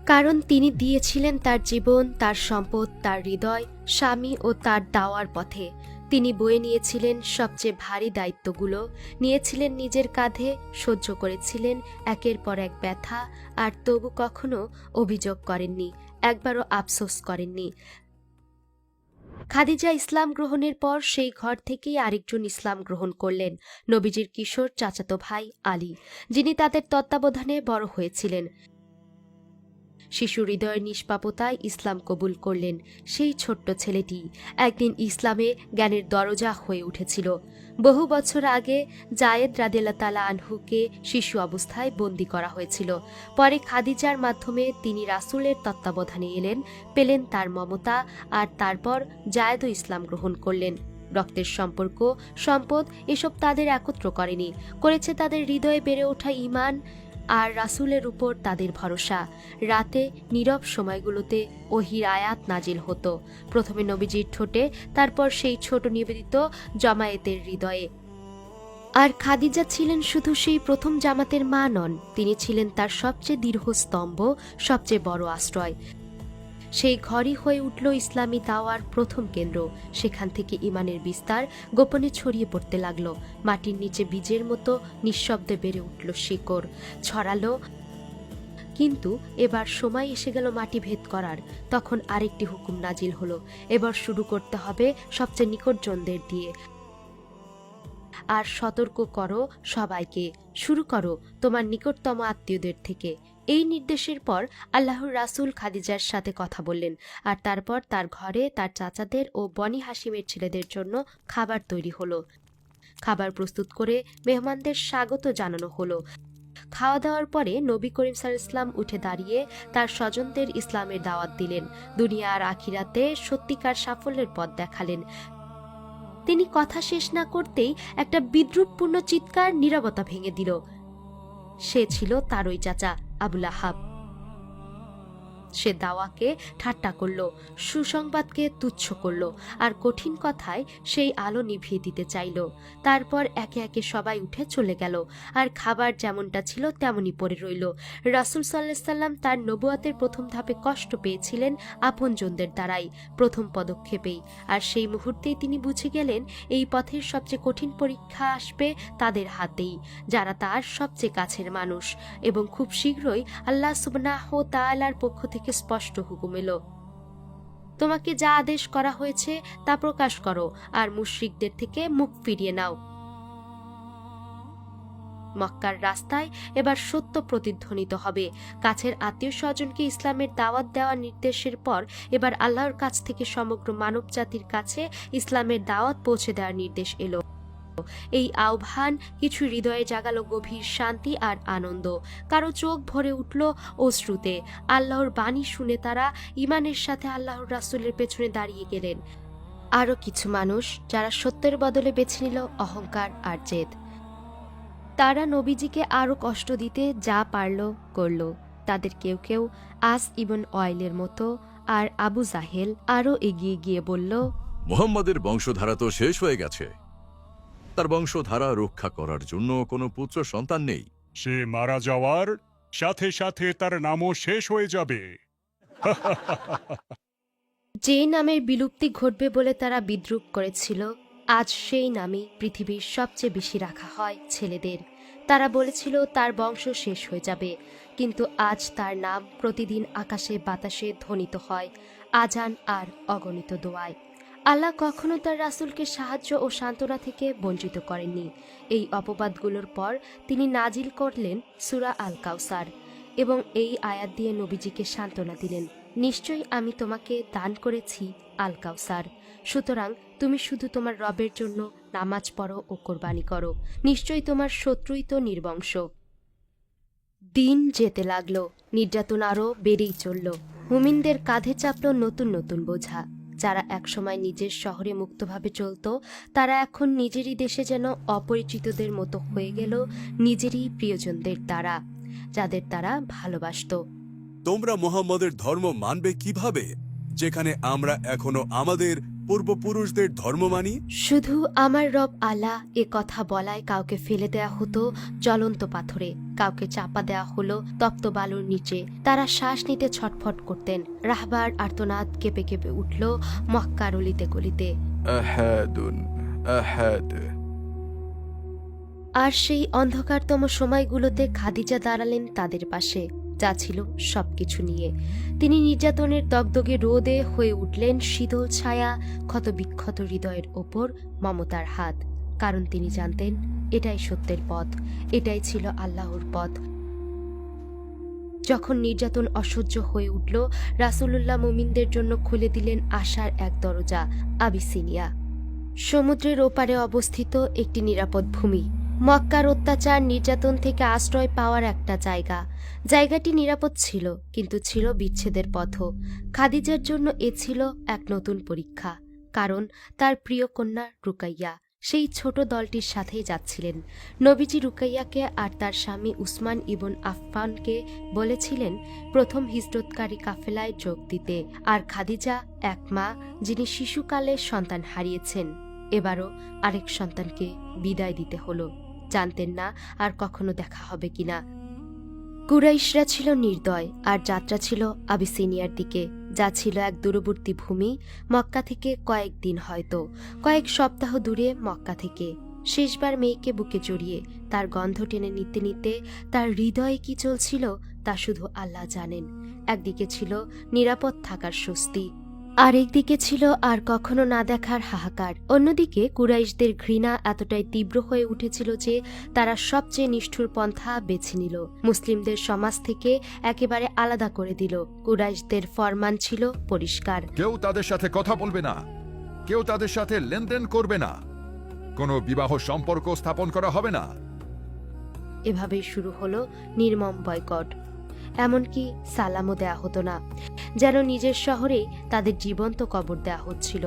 কারণ তিনি দিয়েছিলেন তার জীবন, তার সম্পদ, তার হৃদয়, স্বামী ও তার দাওয়ার পথে। তিনি বয়ে নিয়েছিলেন সবচেয়ে ভারী দায়িত্বগুলো, নিয়েছিলেন নিজের কাঁধে, সহ্য করেছিলেন একের পর এক ব্যথা, আর তবু কখনো অভিযোগ করেননি, একবারও আফসোস করেননি। খাদিজা ইসলাম গ্রহণের পর সেই ঘর থেকেই আরেকজন ইসলাম গ্রহণ করলেন, নবীজির কিশোর চাচাতো ভাই আলী, যিনি তাদের তত্ত্বাবধানে বড় হয়েছিলেন। শিশু হৃদয়ের নিষ্পাপতায় ইসলাম কবুল করলেন সেই ছোট্ট ছেলেটি একদিন ইসলামে জ্ঞানের দরজা হয়ে উঠেছিল। বহু বছর আগে জায়েদ রাদিয়াল্লাহু তাআলা আনহুকে শিশু অবস্থায় বন্দী করা হয়েছিল। পরে খাদিজার মাধ্যমে তিনি রাসূলের তত্ত্বাবধানে এলেন, পেলেন তার মমতা, আর তারপর জায়েদও ইসলাম গ্রহণ করলেন। রক্তের সম্পর্ক, সম্পদ এসব তাদের একত্র করেনি, করেছে তাদের হৃদয়ে বেড়ে ওঠা ঈমান। আর রাসূলের উপর তাদের ভরসা। রাতে নীরব সময়গুলোতে ওহীর আয়াত নাজিল হতো, প্রথমে নবীজির ঠোঁটে, তারপর সেই ছোট নিবেদিত জমায়েতের হৃদয়ে। আর খাদিজা ছিলেন শুধু সেই প্রথম জামাতের মা নন, তিনি ছিলেন তার সবচেয়ে দীর্ঘ স্তম্ভ, সবচেয়ে বড় আশ্রয়। সেই ঘরই হয়ে উঠল ইসলামী দাওয়ার প্রথম কেন্দ্র। সেখান থেকে ঈমানের বিস্তার গোপনে ছড়িয়ে পড়তে লাগলো। মাটির নিচে বীজের মতো নিঃশব্দে বেড়ে উঠল শিকড়, ছড়ালো। কিন্তু এবার সময় এসে গেল মাটি ভেদ করার। তখন আরেকটি হুকুম নাজিল হলো, এবার শুরু করতে হবে সবচেয়ে নিকটজনদের দিয়ে। আর সতর্ক করো সবাইকে, শুরু করো তোমার নিকটতম আত্মীয়দের থেকে। এই নির্দেশের পর আল্লাহর রাসূল খাদিজার সাথে কথা বললেন, আর তারপর তার ঘরে তার চাচাদের ও বনি হাশিমের ছেলেদের জন্য খাবার তৈরি হলো। খাবার প্রস্তুত করে মেহমানদের স্বাগত জানানো হলো। খাওয়া দাওয়ার পরে নবী করিম সাল্লাল্লাহু আলাইহি ওয়াসাল্লাম উঠে দাঁড়িয়ে তার স্বজনদের ইসলামের দাওয়াত দিলেন, দুনিয়া আর আখিরাতে সত্যিকার সাফল্যের পথ দেখালেন। তিনি কথা শেষ না করতেই একটা বিদ্রুপপূর্ণ চিৎকার নীরবতা ভেঙে দিল। সে ছিল তারই চাচা আবু লাহাব। সে দাওয়াকে ঠাট্টা করল, সুসংবাদকে তুচ্ছ করল, আর কঠিন কথায় সেই আলো নিভিয়ে দিতে চাইল। তারপর একে একে সবাই উঠে চলে গেল, আর খাবার যেমনটা ছিল তেমনই পড়ে রইল। রাসূল সাল্লাল্লাহু আলাইহি ওয়াসাল্লাম তার নবুয়তের প্রথম ধাপে কষ্ট পেয়েছিলেন আপনজনদের দ্বারাই, প্রথম পদক্ষেপেই। আর সেই মুহূর্তেই তিনি বুঝে গেলেন এই পথের সবচেয়ে কঠিন পরীক্ষা আসবে তাদের হাতেই, যারা তার সবচেয়ে কাছের মানুষ। এবং খুব শীঘ্রই আল্লাহ সুবহানাহু ওয়া তাআলার পক্ষ থেকে স্পষ্ট হুকুম এলো, তোমাকে যা আদেশ করা হয়েছে তা প্রকাশ করো, আর মুশরিকদের থেকে মুখ ফিরিয়ে নাও। মক্কার রাস্তায় এবার সত্য প্রতিধ্বনিত হবে। কাছের আত্মীয় স্বজনকে ইসলামের দাওয়াত দেওয়ার নির্দেশের পর এবার আল্লাহর কাছ থেকে সমগ্র মানব জাতির কাছে ইসলামের দাওয়াত পৌঁছে দেওয়ার নির্দেশ এলো। এই আহ্বান কিছু হৃদয়ে জাগালো গভীর শান্তি আর আনন্দ, কারো চোখ ভরে উঠল অশ্রুতে। আল্লাহর বাণী শুনে তারা ঈমানের সাথে আল্লাহর রাসূলের পেছনে দাঁড়িয়ে গেলেন। আরও কিছু মানুষ যারা সত্যের বদলে বেছে নিল অহংকার আর জেদ। তারা নবীজিকে আরও কষ্ট দিতে যা পারল করল। তাদের কেউ কেউ আস ইবন ওয়াইলের মতো, আর আবু জাহেল আরও এগিয়ে গিয়ে বলল, মুহাম্মাদের বংশধারা তো শেষ হয়ে গেছে, তার বংশধারা রক্ষা করার জন্য কোনো পুত্র সন্তান নেই। সে মারা যাওয়ার সাথে সাথে তার নামও শেষ হয়ে যাবে। যে নামের বিলুপ্তি ঘটবে বলে তারা বিদ্রূপ করেছিল, আজ সেই নামই পৃথিবীর সবচেয়ে বেশি রাখা হয় ছেলেদের। তারা বলেছিল তার বংশ শেষ হয়ে যাবে, কিন্তু আজ তার নাম প্রতিদিন আকাশে বাতাসে ধ্বনিত হয়, আজান আর অগণিত দোয়ায়। আল্লাহ কখনো তার রাসূলকে সাহায্য ও সান্ত্বনা থেকে বঞ্চিত করেননি। এই অপবাদগুলোর পর তিনি নাজিল করলেন সূরা আল কাউসার, এবং এই আয়াত দিয়ে নবীজিকে সান্ত্বনা দিলেন, নিশ্চয়ই আমি তোমাকে দান করেছি আল কাউসার, সুতরাং তুমি শুধু তোমার রবের জন্য নামাজ পড়ো ও কোরবানি করো, নিশ্চয়ই তোমার শত্রুই তো নির্বংশ। দিন যেতে লাগলো, নির্যাতন আরও বেড়েই চলল। মুমিনদের কাঁধে চাপল নতুন নতুন বোঝা। যারা একসময় নিজের শহরে মুক্তভাবে চলত, তারা এখন নিজেরই দেশে যেন অপরিচিতদের মতো হয়ে গেল নিজেরই প্রিয়জনদের দ্বারা, যাদের তারা ভালোবাসত। তোমরা মুহাম্মদের ধর্ম মানবে কিভাবে, যেখানে আমরা এখনো আমাদের পূর্বপুরুষদের ধর্ম মানি? শুধু আমার রব আল্লাহ এ কথা বলায় কাউকে ফেলে দেয়া হতো জ্বলন্ত পাথরে, কাউকে চাপা দেয়া হলো তপ্ত বালুর নিচে। তারা শ্বাস নিতে ছটফট করতেন। রাহবার আর্তনাদ কেঁপে কেঁপে উঠল মক্কার অলিতে গলিতে। আর সেই অন্ধকারতম সময়গুলোতে খাদিজা দাঁড়ালেন তাদের পাশে, যা ছিল সবকিছু নিয়ে। তিনি নির্যাতনের দগদগে রোদে হয়ে উঠলেন শীতল ছায়া, ক্ষত বিক্ষত হৃদয়ের ওপর মমতার হাত। কারণ তিনি জানতেন এটাই সত্যের পথ, এটাই ছিল আল্লাহর পথ। যখন নির্যাতন অসহ্য হয়ে উঠল, রাসূলুল্লাহ মুমিনদের জন্য খুলে দিলেন আশার এক দরজা, আবিসিনিয়া। সমুদ্রের ওপারে অবস্থিত একটি নিরাপদ ভূমি, মক্কার অত্যাচার নির্যাতন থেকে আশ্রয় পাওয়ার একটা জায়গা। জায়গাটি নিরাপদ ছিল, কিন্তু ছিল বিচ্ছেদের পথও। খাদিজার জন্য এ ছিল এক নতুন পরীক্ষা, কারণ তার প্রিয় কন্যা রুকাইয়া সেই ছোট দলটির সাথেই যাচ্ছিলেন। নবীজি রুকাইয়াকে আর তার স্বামী উসমান ইবন আফফানকে বলেছিলেন প্রথম হিজরতকারী কাফেলায় যোগ দিতে। আর খাদিজা এক মা, যিনি শিশুকালে সন্তান হারিয়েছেন, এবারও আরেক সন্তানকে বিদায় দিতে হলো। জানতেন না আর কখনো দেখা হবে কিনা। কুরাইশরা ছিল নির্দয়, আর যাত্রা ছিল আবিসিনিয়ার দিকে, যা ছিল এক দূরবর্তী ভূমি, মক্কা থেকে কয়েকদিন, হয়তো কয়েক সপ্তাহ দূরে মক্কা থেকে। শেষবার মেয়েকে বুকে জড়িয়ে তার গন্ধ টেনে নিতে নিতে তার হৃদয়ে কি চলছিল তা শুধু আল্লাহ জানেন। একদিকে ছিল নিরাপদ থাকার স্বস্তি, আর একদিকে ছিল আর কখনো না দেখার হাহাকার। অন্যদিকে কুরাইশদের ঘৃণা এতটাই তীব্র হয়ে উঠেছিল যে তারা সবচেয়ে নিষ্ঠুর পন্থা বেছে নিল, মুসলিমদের সমাজ থেকে একেবারে আলাদা করে দিল। কুরাইশদের ফরমান ছিল পরিষ্কার: কেউ তাদের সাথে কথা বলবে না, কেউ তাদের সাথে লেনদেন করবে না, কোনো বিবাহ সম্পর্ক স্থাপন করা হবে না। এভাবেই শুরু হলো নির্মম বয়কট। এমনকি সালামও দেয়া হতো না, যেন নিজের শহরেই তাদের জীবন্ত কবর দেয়া হচ্ছিল।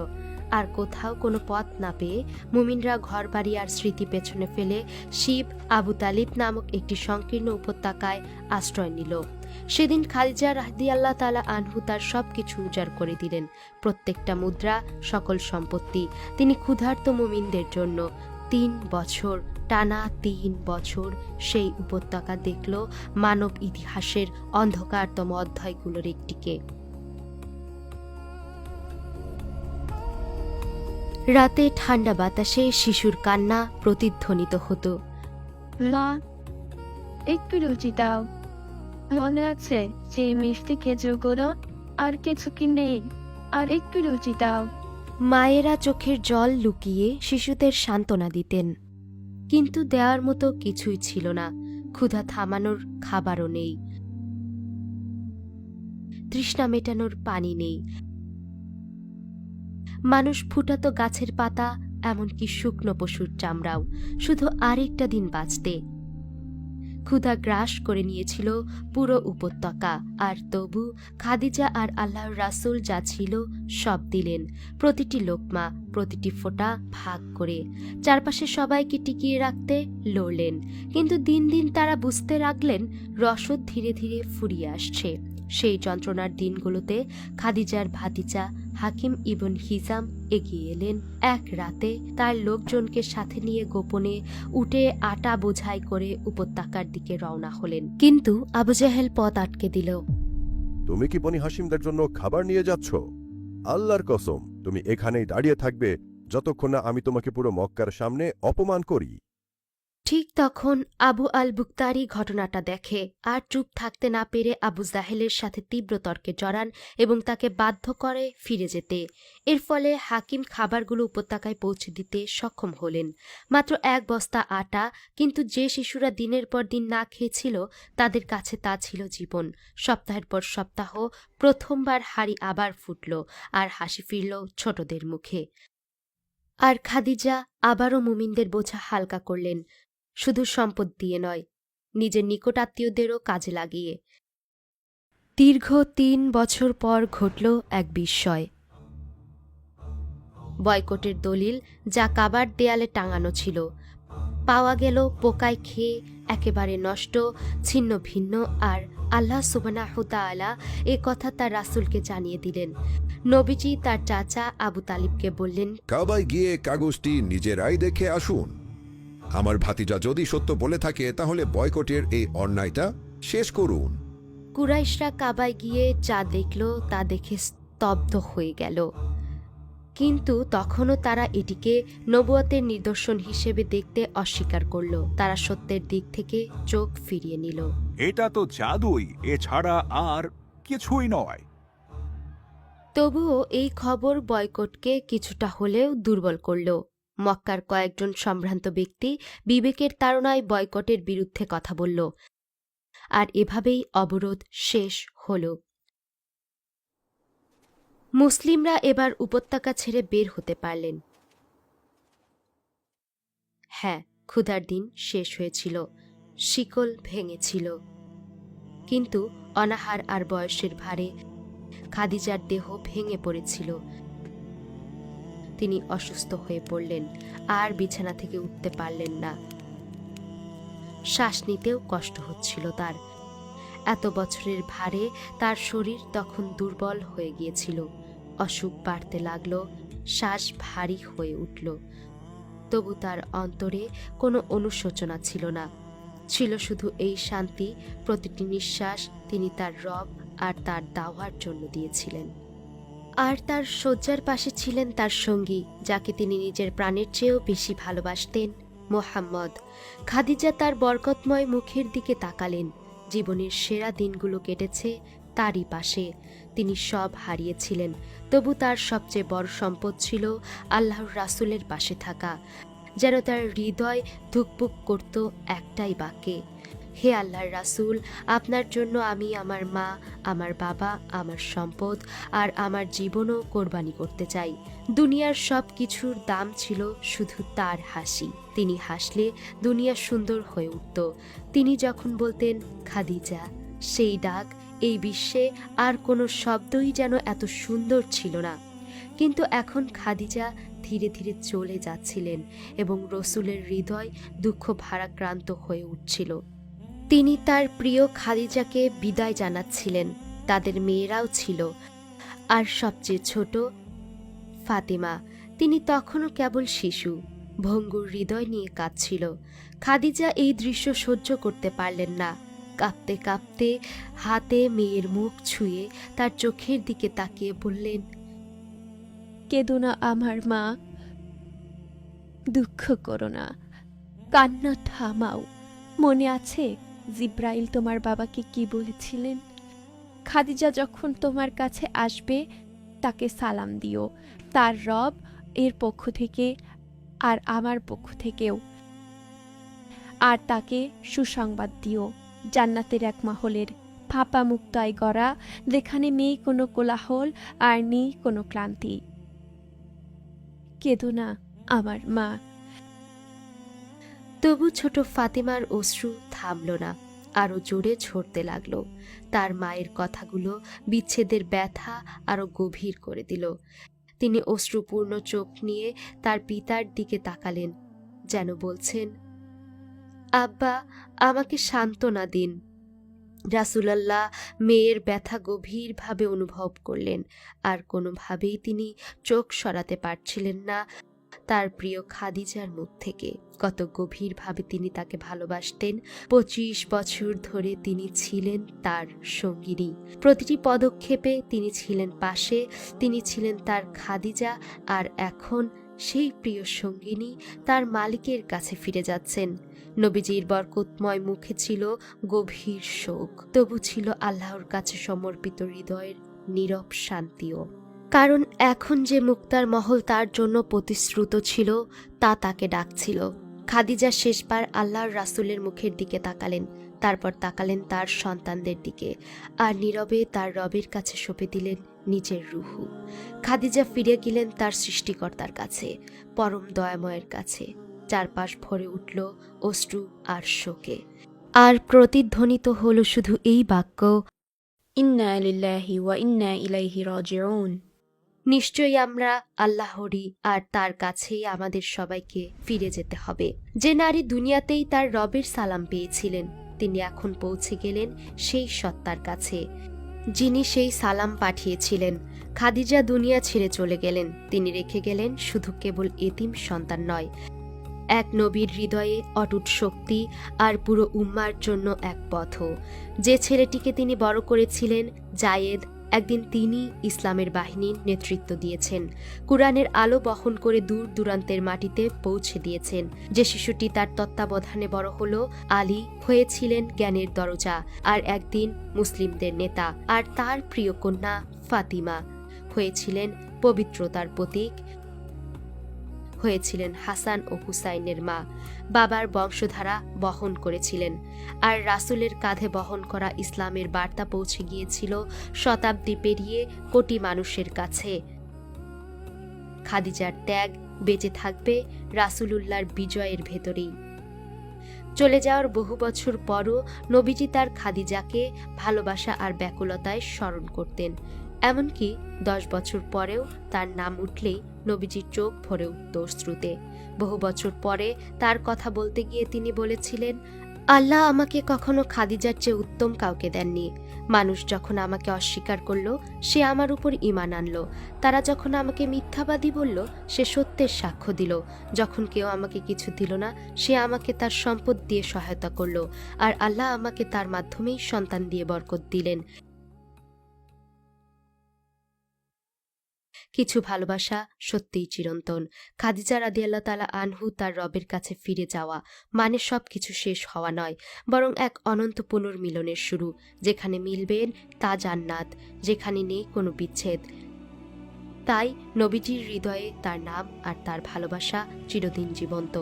আর কোথাও কোনো পথ না পেয়ে মুমিনরা ঘরবাড়ি আর স্মৃতি পেছনে ফেলে শিব আবু তালিব নামক একটি সংকীর্ণ উপত্যকায় আশ্রয় নিল। সেদিন খাদিজা রাদিয়াল্লাহু তাআলা আনহু তার সবকিছু উজাড় করে দিলেন, প্রত্যেকটা মুদ্রা, সকল সম্পত্তি। তিনি ক্ষুধার্ত মুমিনদের জন্য 3 বছর, টানা 3 বছর সেই উপত্যকা দেখল মানব ইতিহাসের অন্ধকারতম অধ্যায়গুলোর একটিকে। রাতে ঠান্ডা বাতাসে শিশুর কান্না প্রতিধ্বনিত হতো। মা, একটু রুচি দাও। মনে আছে সেই মিষ্টি খেজুরগুলো? আর কিছু কি নেই? আর একটু রুচি দাও। মায়েরা চোখের জল লুকিয়ে শিশুদের সান্ত্বনা দিতেন, কিন্তু দেওয়ার মতো কিছুই ছিল না। ক্ষুধা থামানোর খাবারও নেই, তৃষ্ণা মেটানোর পানি নেই। মানুষ ফুটাতো গাছের পাতা, এমনকি শুকনো পশুর চামড়াও, শুধু আরেকটা দিন বাঁচতে। ক্ষুধা গ্রাস করে নিয়েছিল পুরো উপত্যকা, আর তবু খাদিজা আর আল্লাহর রাসূল যা ছিল সব দিলেন, প্রতিটি লোকমা, প্রতিটি ফোঁটা ভাগ করে। চারপাশে সবাইকে টিকিয়ে রাখতে লড়লেন, কিন্তু দিন দিন তারা বুঝতে লাগলেন রসদ ধীরে ধীরে ফুরিয়ে আসছে। সেই যন্ত্রণার দিনগুলোতে খাদিজার ভাতিজা হাকিম ইবন হিজাম এগিয়ে এলেন। এক রাতে তার লোকজনকে সাথে নিয়ে গোপনে উটে আটা বোঝাই করে উপত্যকার দিকে রওনা হলেন, কিন্তু আবু জাহেল পথ আটকে দিল। তুমি কি বনি হাসিমদের জন্য খাবার নিয়ে যাচ্ছ? আল্লাহর কসম, তুমি এখানেই দাঁড়িয়ে থাকবে যতক্ষণ না আমি তোমাকে পুরো মক্কার সামনে অপমান করি। ঠিক তখন আবু আল বুকতারি ঘটনাটা দেখে, আর চুপ থাকতে না পেরে আবু জাহেলের সাথে তীব্র তর্কে জড়ান এবং তাকে বাধ্য করে ফিরে যেতে। এর ফলে হাকিম খাবারগুলো উপত্যকায় পৌঁছে দিতে সক্ষম হলেন। মাত্র 1 বস্তা আটা, কিন্তু যে শিশুরা দিনের পর দিন না খেয়েছিল তাদের কাছে তা ছিল জীবন। সপ্তাহের পর সপ্তাহ প্রথমবার হাড়ি আবার ফুটল, আর হাসি ফিরল ছোটদের মুখে। আর খাদিজা আবারও মুমিনদের বোঝা হালকা করলেন, শুধু সম্পদ দিয়ে নয়, নিজের নিকটাত্মীয়দেরও কাজে লাগিয়ে। দীর্ঘ 3 বছর পর ঘটল এক বিস্ময়। বয়কটের দলিল, যা কাবার দেয়ালে টাঙানো ছিল, পাওয়া গেল পোকায় খেয়ে একেবারে নষ্ট, ছিন্ন ভিন্ন। আর আল্লাহ সুবহানাহু তাআলা এ কথা তার রাসূলকে জানিয়ে দিলেন। নবীজি তার চাচা আবু তালিবকে বললেন, কাবায় গিয়ে কাগজটি নিজেরাই দেখে আসুন। আমার ভাতিজা যদি সত্য বলে থাকে তাহলে বয়কটের এই অন্যায়টা শেষ করুন। কুরাইশরা কাবায় গিয়ে যা দেখল তা দেখে স্তব্ধ হয়ে গেল, কিন্তু তখনও তারা এটিকে নবুয়তের নিদর্শন হিসেবে দেখতে অস্বীকার করল। তারা সত্যের দিক থেকে চোখ ফিরিয়ে নিল। এটা তো জাদুই, এছাড়া আর কিছুই নয়। তবুও এই খবর বয়কটকে কিছুটা হলেও দুর্বল করল। মক্কার কয়েকজন সম্ভ্রান্ত ব্যক্তি বিবেকের তাড়নায় বয়কটের বিরুদ্ধে কথা বলল, আর এভাবেই অবরোধ শেষ হল। মুসলিমরা এবার উপত্যকা ছেড়ে বের হতে পারলেন। হ্যাঁ, ক্ষুধার দিন শেষ হয়েছিল, শিকল ভেঙেছিল, কিন্তু অনাহার আর বয়সের ভারে খাদিজার দেহ ভেঙে পড়েছিল। তিনি অসুস্থ হয়ে পড়লেন, আর বিছানা থেকে উঠতে পারলেন না। শ্বাস নিতেও কষ্ট হচ্ছিল তার। এত বছরের ভারে তার শরীর তখন দুর্বল হয়ে গিয়েছিল। অসুখ বাড়তে লাগলো, শ্বাস ভারী হয়ে উঠল। তবু তার অন্তরে কোনো অনুশোচনা ছিল না, ছিল শুধু এই শান্তি। প্রতিটি নিঃশ্বাস তিনি তার রব আর তার দাওয়ার জন্য দিয়েছিলেন। আর তার শয্যার পাশে ছিলেন তার সঙ্গী, যাকে তিনি নিজের প্রাণের চেয়েও বেশি ভালোবাসতেন, মোহাম্মদ। খাদিজা তার বরকতময় মুখের দিকে তাকালেন। জীবনের সেরা দিনগুলো কেটেছে তারই পাশে। তিনি সব হারিয়েছিলেন, তবু তার সবচেয়ে বড় সম্পদ ছিল আল্লাহর রাসূলের পাশে থাকা। যেন তার হৃদয় ধুকপুক করত একটাই বাক্যে, হে আল্লাহর রাসূল, আপনার জন্য আমি আমার মা, আমার বাবা, আমার সম্পদ আর আমার জীবনও কোরবানি করতে চাই। দুনিয়ার সব কিছুর দাম ছিল শুধু তার হাসি। তিনি হাসলে দুনিয়া সুন্দর হয়ে উঠত। তিনি যখন বলতেন খাদিজা, সেই ডাক এই বিশ্বে আর কোনো শব্দই যেন এত সুন্দর ছিল না। কিন্তু এখন খাদিজা ধীরে ধীরে চলে যাচ্ছিলেন এবং রসুলের হৃদয় দুঃখ ভারাক্রান্ত হয়ে উঠছিল। তিনি তার প্রিয় খাদিজাকে বিদায় জানাচ্ছিলেন। তাদের মেয়েরাও ছিল, আর সবচেয়ে ছোট ফাতিমা। তিনি তখনও কেবল শিশু, ভঙ্গুর হৃদয় নিয়ে কাঁদছিল। খাদিজা এই দৃশ্য সহ্য করতে পারলেন না। কাঁপতে কাঁপতে হাতে মেয়ের মুখ ছুঁয়ে তার চোখের দিকে তাকিয়ে বললেন, কেঁদো না আমার মা, দুঃখ করো না, কান্না থামাও। মনে আছে জিব্রাইল তোমার বাবাকে কি বলেছিলেন? খাদিজা যখন তোমার কাছে আসবে তাকে সালাম দিও, তার রব এর পক্ষ থেকে আর আমার পক্ষ থেকেও। আর তাকে সুসংবাদ দিও, জান্নাতের এক মহলের ফাঁপা মুক্তায় গড়া, যেখানে নেই কোনো কোলাহল আর নেই কোনো ক্লান্তি। কেঁদো না আমার মা। তবু ছোট ফাতিমার অশ্রু থামল না, আরো জোরে ঝরতে লাগলো। তার মায়ের কথাগুলো বিচ্ছেদের ব্যথা আরো গভীর করে দিল। তিনি অশ্রুপূর্ণ চোখ নিয়ে তার পিতার দিকে তাকালেন, যেন বলছেন, আব্বা, আমাকে সান্ত্বনা দিন। রাসূলুল্লাহ মেয়ের ব্যথা গভীরভাবে অনুভব করলেন, আর কোনোভাবেই তিনি চোখ সরাতে পারছিলেন না তার প্রিয় খাদিজার মুখ থেকে। কত গভীরভাবে তিনি তাকে ভালোবাসতেন। 25 বছর ধরে তিনি ছিলেন তার সঙ্গিনী। প্রতিটি পদক্ষেপে তিনি ছিলেন পাশে, তিনি ছিলেন তার খাদিজা। আর এখন সেই প্রিয় সঙ্গিনী তার মালিকের কাছে ফিরে যাচ্ছেন। নবীজির বরকতময় মুখে ছিল গভীর শোক, তবু ছিল আল্লাহর কাছে সমর্পিত হৃদয়ের নীরব শান্তিও। কারণ এখন যে মুক্তার মহল তার জন্য প্রতিশ্রুত ছিল, তা তাকে ডাকছিল। খাদিজা শেষবার আল্লাহর রাসূলের মুখের দিকে তাকালেন, তারপর তাকালেন তার সন্তানদের দিকে, আর নীরবে তার রবের কাছে সঁপে দিলেন নিজের রুহু। খাদিজা ফিরে গেলেন তার সৃষ্টিকর্তার কাছে, পরম দয়াময়ের কাছে। চারপাশ ভরে উঠল অশ্রু আর শোকে, আর প্রতিধ্বনিত হল শুধু এই বাক্য, ইন্না লিল্লাহি ওয়া ইন্না ইলাইহি রাজিউন। নিশ্চয়ই আমরা আল্লাহরই, আর তার কাছেই আমাদের সবাইকে ফিরে যেতে হবে। যে নারী দুনিয়াতেই তার রবের সালাম পেয়েছিলেন, তিনি এখন পৌঁছে গেলেন সেই সত্তার কাছে, যিনি সেই সালাম পাঠিয়েছিলেন। খাদিজা দুনিয়া ছেড়ে চলে গেলেন। তিনি রেখে গেলেন শুধু কেবল এতিম সন্তান নয়, এক নবীর হৃদয়ে অটুট শক্তি, আর পুরো উম্মার জন্য এক পথ। যে ছেলেটিকে তিনি বড় করেছিলেন, জায়েদ, একদিন তিনি ইসলামের বাহিনীর নেতৃত্ব দিয়েছেন, কুরআনের আলো বহন করে দূর দূরান্তের মাটিতে পৌঁছে দিয়েছেন। যে শিশুটি তার তত্ত্বাবধানে বড় হলো, আলী হয়েছিলেন জ্ঞানের দরজা, আর একদিন মুসলিমদের নেতা। আর তার প্রিয় কন্যা ফাতিমা হয়েছিলেন পবিত্রতার প্রতীক, হয়েছিলেন হাসান ও হুসাইনের মা। বাবার বংশধারা বহন করেছিলেন, আর রাসূলের কাঁধে বহন করা ইসলামের বার্তা পৌঁছে গিয়েছিল শতাব্দী পেরিয়ে কোটি মানুষের কাছে। খাদিজার ত্যাগ বেঁচে থাকবে রাসূলুল্লাহর বিজয়ের ভেতরেই। চলে যাওয়ার বহু বছর পরও নবীজি তার খাদিজাকে ভালোবাসা আর ব্যাকুলতায় স্মরণ করতেন। এমনকি 10 বছর পরেও তার নাম উঠলেই নবীজির চোখ ভরে উঠত অশ্রুতে। বহু বছর পরে তার কথা বলতে গিয়ে তিনি বলেছিলেন, আল্লাহ আমাকে কখনো খাদিজার চেয়ে উত্তম কাউকে দেননি। মানুষ যখন আমাকে অস্বীকার করল, সে আমার উপর ঈমান আনলো। তারা যখন আমাকে মিথ্যাবাদী বলল, সে সত্যের সাক্ষ্য দিল। যখন কেউ আমাকে কিছু দিল না, সে আমাকে তার সম্পদ দিয়ে সহায়তা করল। আর আল্লাহ আমাকে তার মাধ্যমেই সন্তান দিয়ে বরকত দিলেন। কিছু ভালোবাসা সত্যিই চিরন্তন। খাদিজা রাদিয়াল্লাহু তাআলা আনহু তার রবের কাছে ফিরে যাওয়া মানে সবকিছু শেষ হওয়া নয়, বরং এক অনন্ত পুনর্মিলনের শুরু। যেখানে মিলবেন তা জান্নাত, যেখানে নেই কোনো বিচ্ছেদ। তাই নবীজির হৃদয়ে তার নাম আর তার ভালোবাসা চিরদিন জীবন্ত।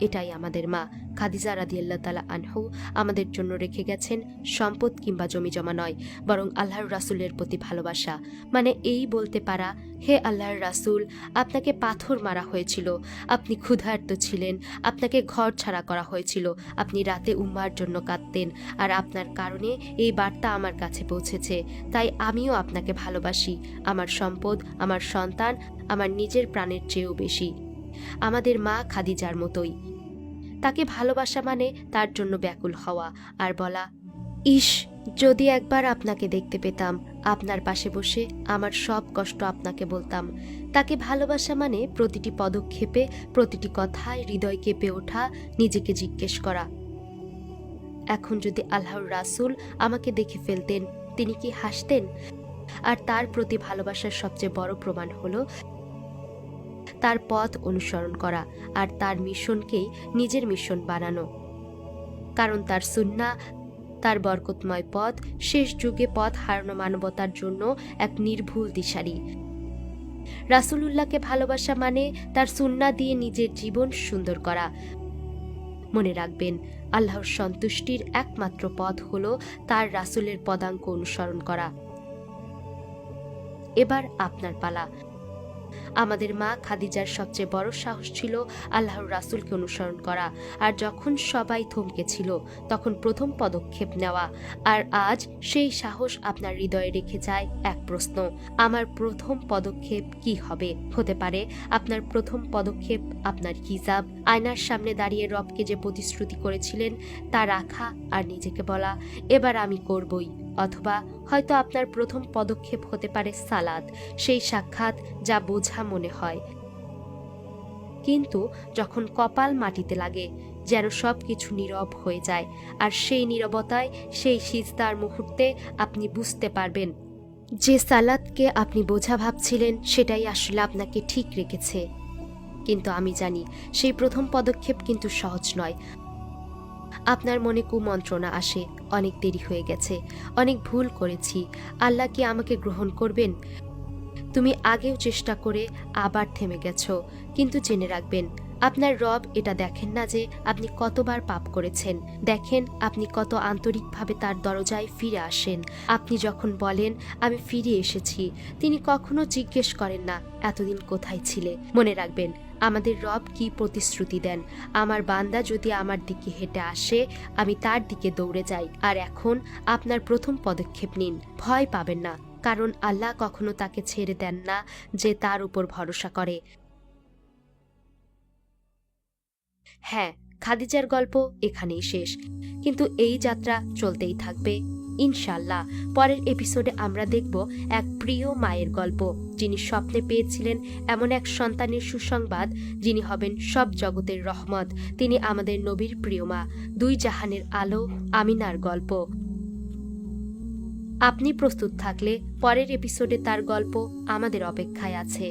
এটাই আমাদের মা খাদিজা রাদিয়াল্লাহু তাআলা আনহু আমাদের জন্য রেখে গেছেন সম্পদ কিংবা জমিজমা নয়, বরং আল্লাহর রাসূলের প্রতি ভালোবাসা। মানে এই বলতে পারা, হে আল্লাহর রাসূল, আপনাকে পাথর মারা হয়েছিল, আপনি ক্ষুধার্ত ছিলেন, আপনাকে ঘর ছাড়া করা হয়েছিল, আপনি রাতে উম্মার জন্য কাঁদতেন, আর আপনার কারণে এই বার্তা আমার কাছে পৌঁছেছে। তাই আমিও আপনাকে ভালোবাসি, আমার সম্পদ, আমার সন্তান, আমার নিজের প্রাণের চেয়েও বেশি। আমাদের মা খাদিজার মতোই। তাকে ভালোবাসা মানে তার জন্য ব্যাকুল হওয়া আর বলা, ইস, যদি একবার আপনাকে দেখতে পেতাম, আপনার পাশে বসে আমার সব কষ্ট আপনাকে বলতাম। তাকে ভালোবাসা মানে প্রতিটি পদক্ষেপে, প্রতিটি কথায় হৃদয় কেঁপে ওঠা, নিজেকে জিজ্ঞেস করা, এখন যদি আল্লাহর রাসূল আমাকে দেখে ফেলতেন, তিনি কি হাসতেন? আর তার প্রতি ভালোবাসার সবচেয়ে বড় প্রমাণ হলো তার পথ অনুসরণ করা আর তার মিশনকেই নিজের মিশন বানানো। কারণ তার সুন্নাহ, তার বরকতময় পথ শেষ যুগে পথ হারানো মানবতার জন্য এক নির্ভুল দিশারি। রাসূলুল্লাহকে ভালোবাসা মানে তার সুন্নাহ দিয়ে নিজের জীবন সুন্দর করা। মনে রাখবেন, আল্লাহর সন্তুষ্টির একমাত্র পথ হলো তার রাসূলের পদাঙ্ক অনুসরণ করা। এবার আপনার পালা। আমাদের মা খাদিজার সবচেয়ে বড় সাহস ছিল আল্লাহর রাসূলকে অনুসরণ করা। আর যখন সবাই থমকে ছিল, তখন প্রথম পদক্ষেপ নেওয়া। আর আজ সেই সাহস আপনার হৃদয়ে রেখে যায় এক প্রশ্ন, আমার প্রথম পদক্ষেপ কি হবে? হতে পারে আপনার প্রথম পদক্ষেপ আপনার হিজাব, আয়নার সামনে দাঁড়িয়ে রবকে যে প্রতিশ্রুতি করেছিলেন তা রাখা আর নিজেকে বলা, এবার আমি করবই। অথবা হয়তো আপনার প্রথম পদক্ষেপ হতে পারে সালাত, সেই সাক্ষাৎ যা বোঝা মনে হয়, কিন্তু যখন কপাল মাটিতে লাগে যেন সব কিছু নীরব হয়ে যায়। আর সেই নীরবতায়, সেই সিজদার মুহূর্তে আপনি বুঝতে পারবেন যে সালাতকে আপনি বোঝা ভাবছিলেন সেটাই আসলে আপনাকে ঠিক রেখেছে। কিন্তু আমি জানি সেই প্রথম পদক্ষেপ কিন্তু সহজ নয়। আপনার মনে কুমন্ত্রণা আসে, অনেক দেরি হয়ে গেছে, অনেক ভুল করেছি, আল্লাহ কি আমাকে গ্রহণ করবেন? তুমি আগেও চেষ্টা করে আবার থেমে গেছো। কিন্তু জেনে রাখবেন, আপনার রব এটা দেখেন না যে আপনি কতবার পাপ করেছেন, দেখেন আপনি কত আন্তরিকভাবে তার দরজায় ফিরে আসেন। আপনি যখন বলেন আমি ফিরে এসেছি, তিনি কখনো জিজ্ঞেস করেন না এতদিন কোথায় ছিলে। মনে রাখবেন, আমাদের রব কি প্রতিশ্রুতি দেন, আমার বান্দা যদি আমার দিকে হেঁটে আসে, আমি তার দিকে দৌড়ে যাই। আর এখন আপনার প্রথম পদক্ষেপ নিন, ভয় পাবেন না, কারণ আল্লাহ কখনো তাকে ছেড়ে দেন না যে তার উপর ভরসা করে। হ্যাঁ, খাদিজার গল্প এখানেই শেষ, কিন্তু এই যাত্রা চলতেই থাকবে ইনশাআল্লাহ। পরের এপিসোডে আমরা দেখব এক প্রিয় মায়ের গল্প, যিনি স্বপ্নে পেয়েছিলেন এমন এক সন্তানের সুসংবাদ, যিনি হবেন সব জগতের রহমত। তিনি আমাদের নবীর প্রিয় মা, দুই জাহানের আলো, আমিনার গল্প। আপনি প্রস্তুত থাকলে পরের এপিসোডে তার গল্প আমাদের অপেক্ষায় আছে।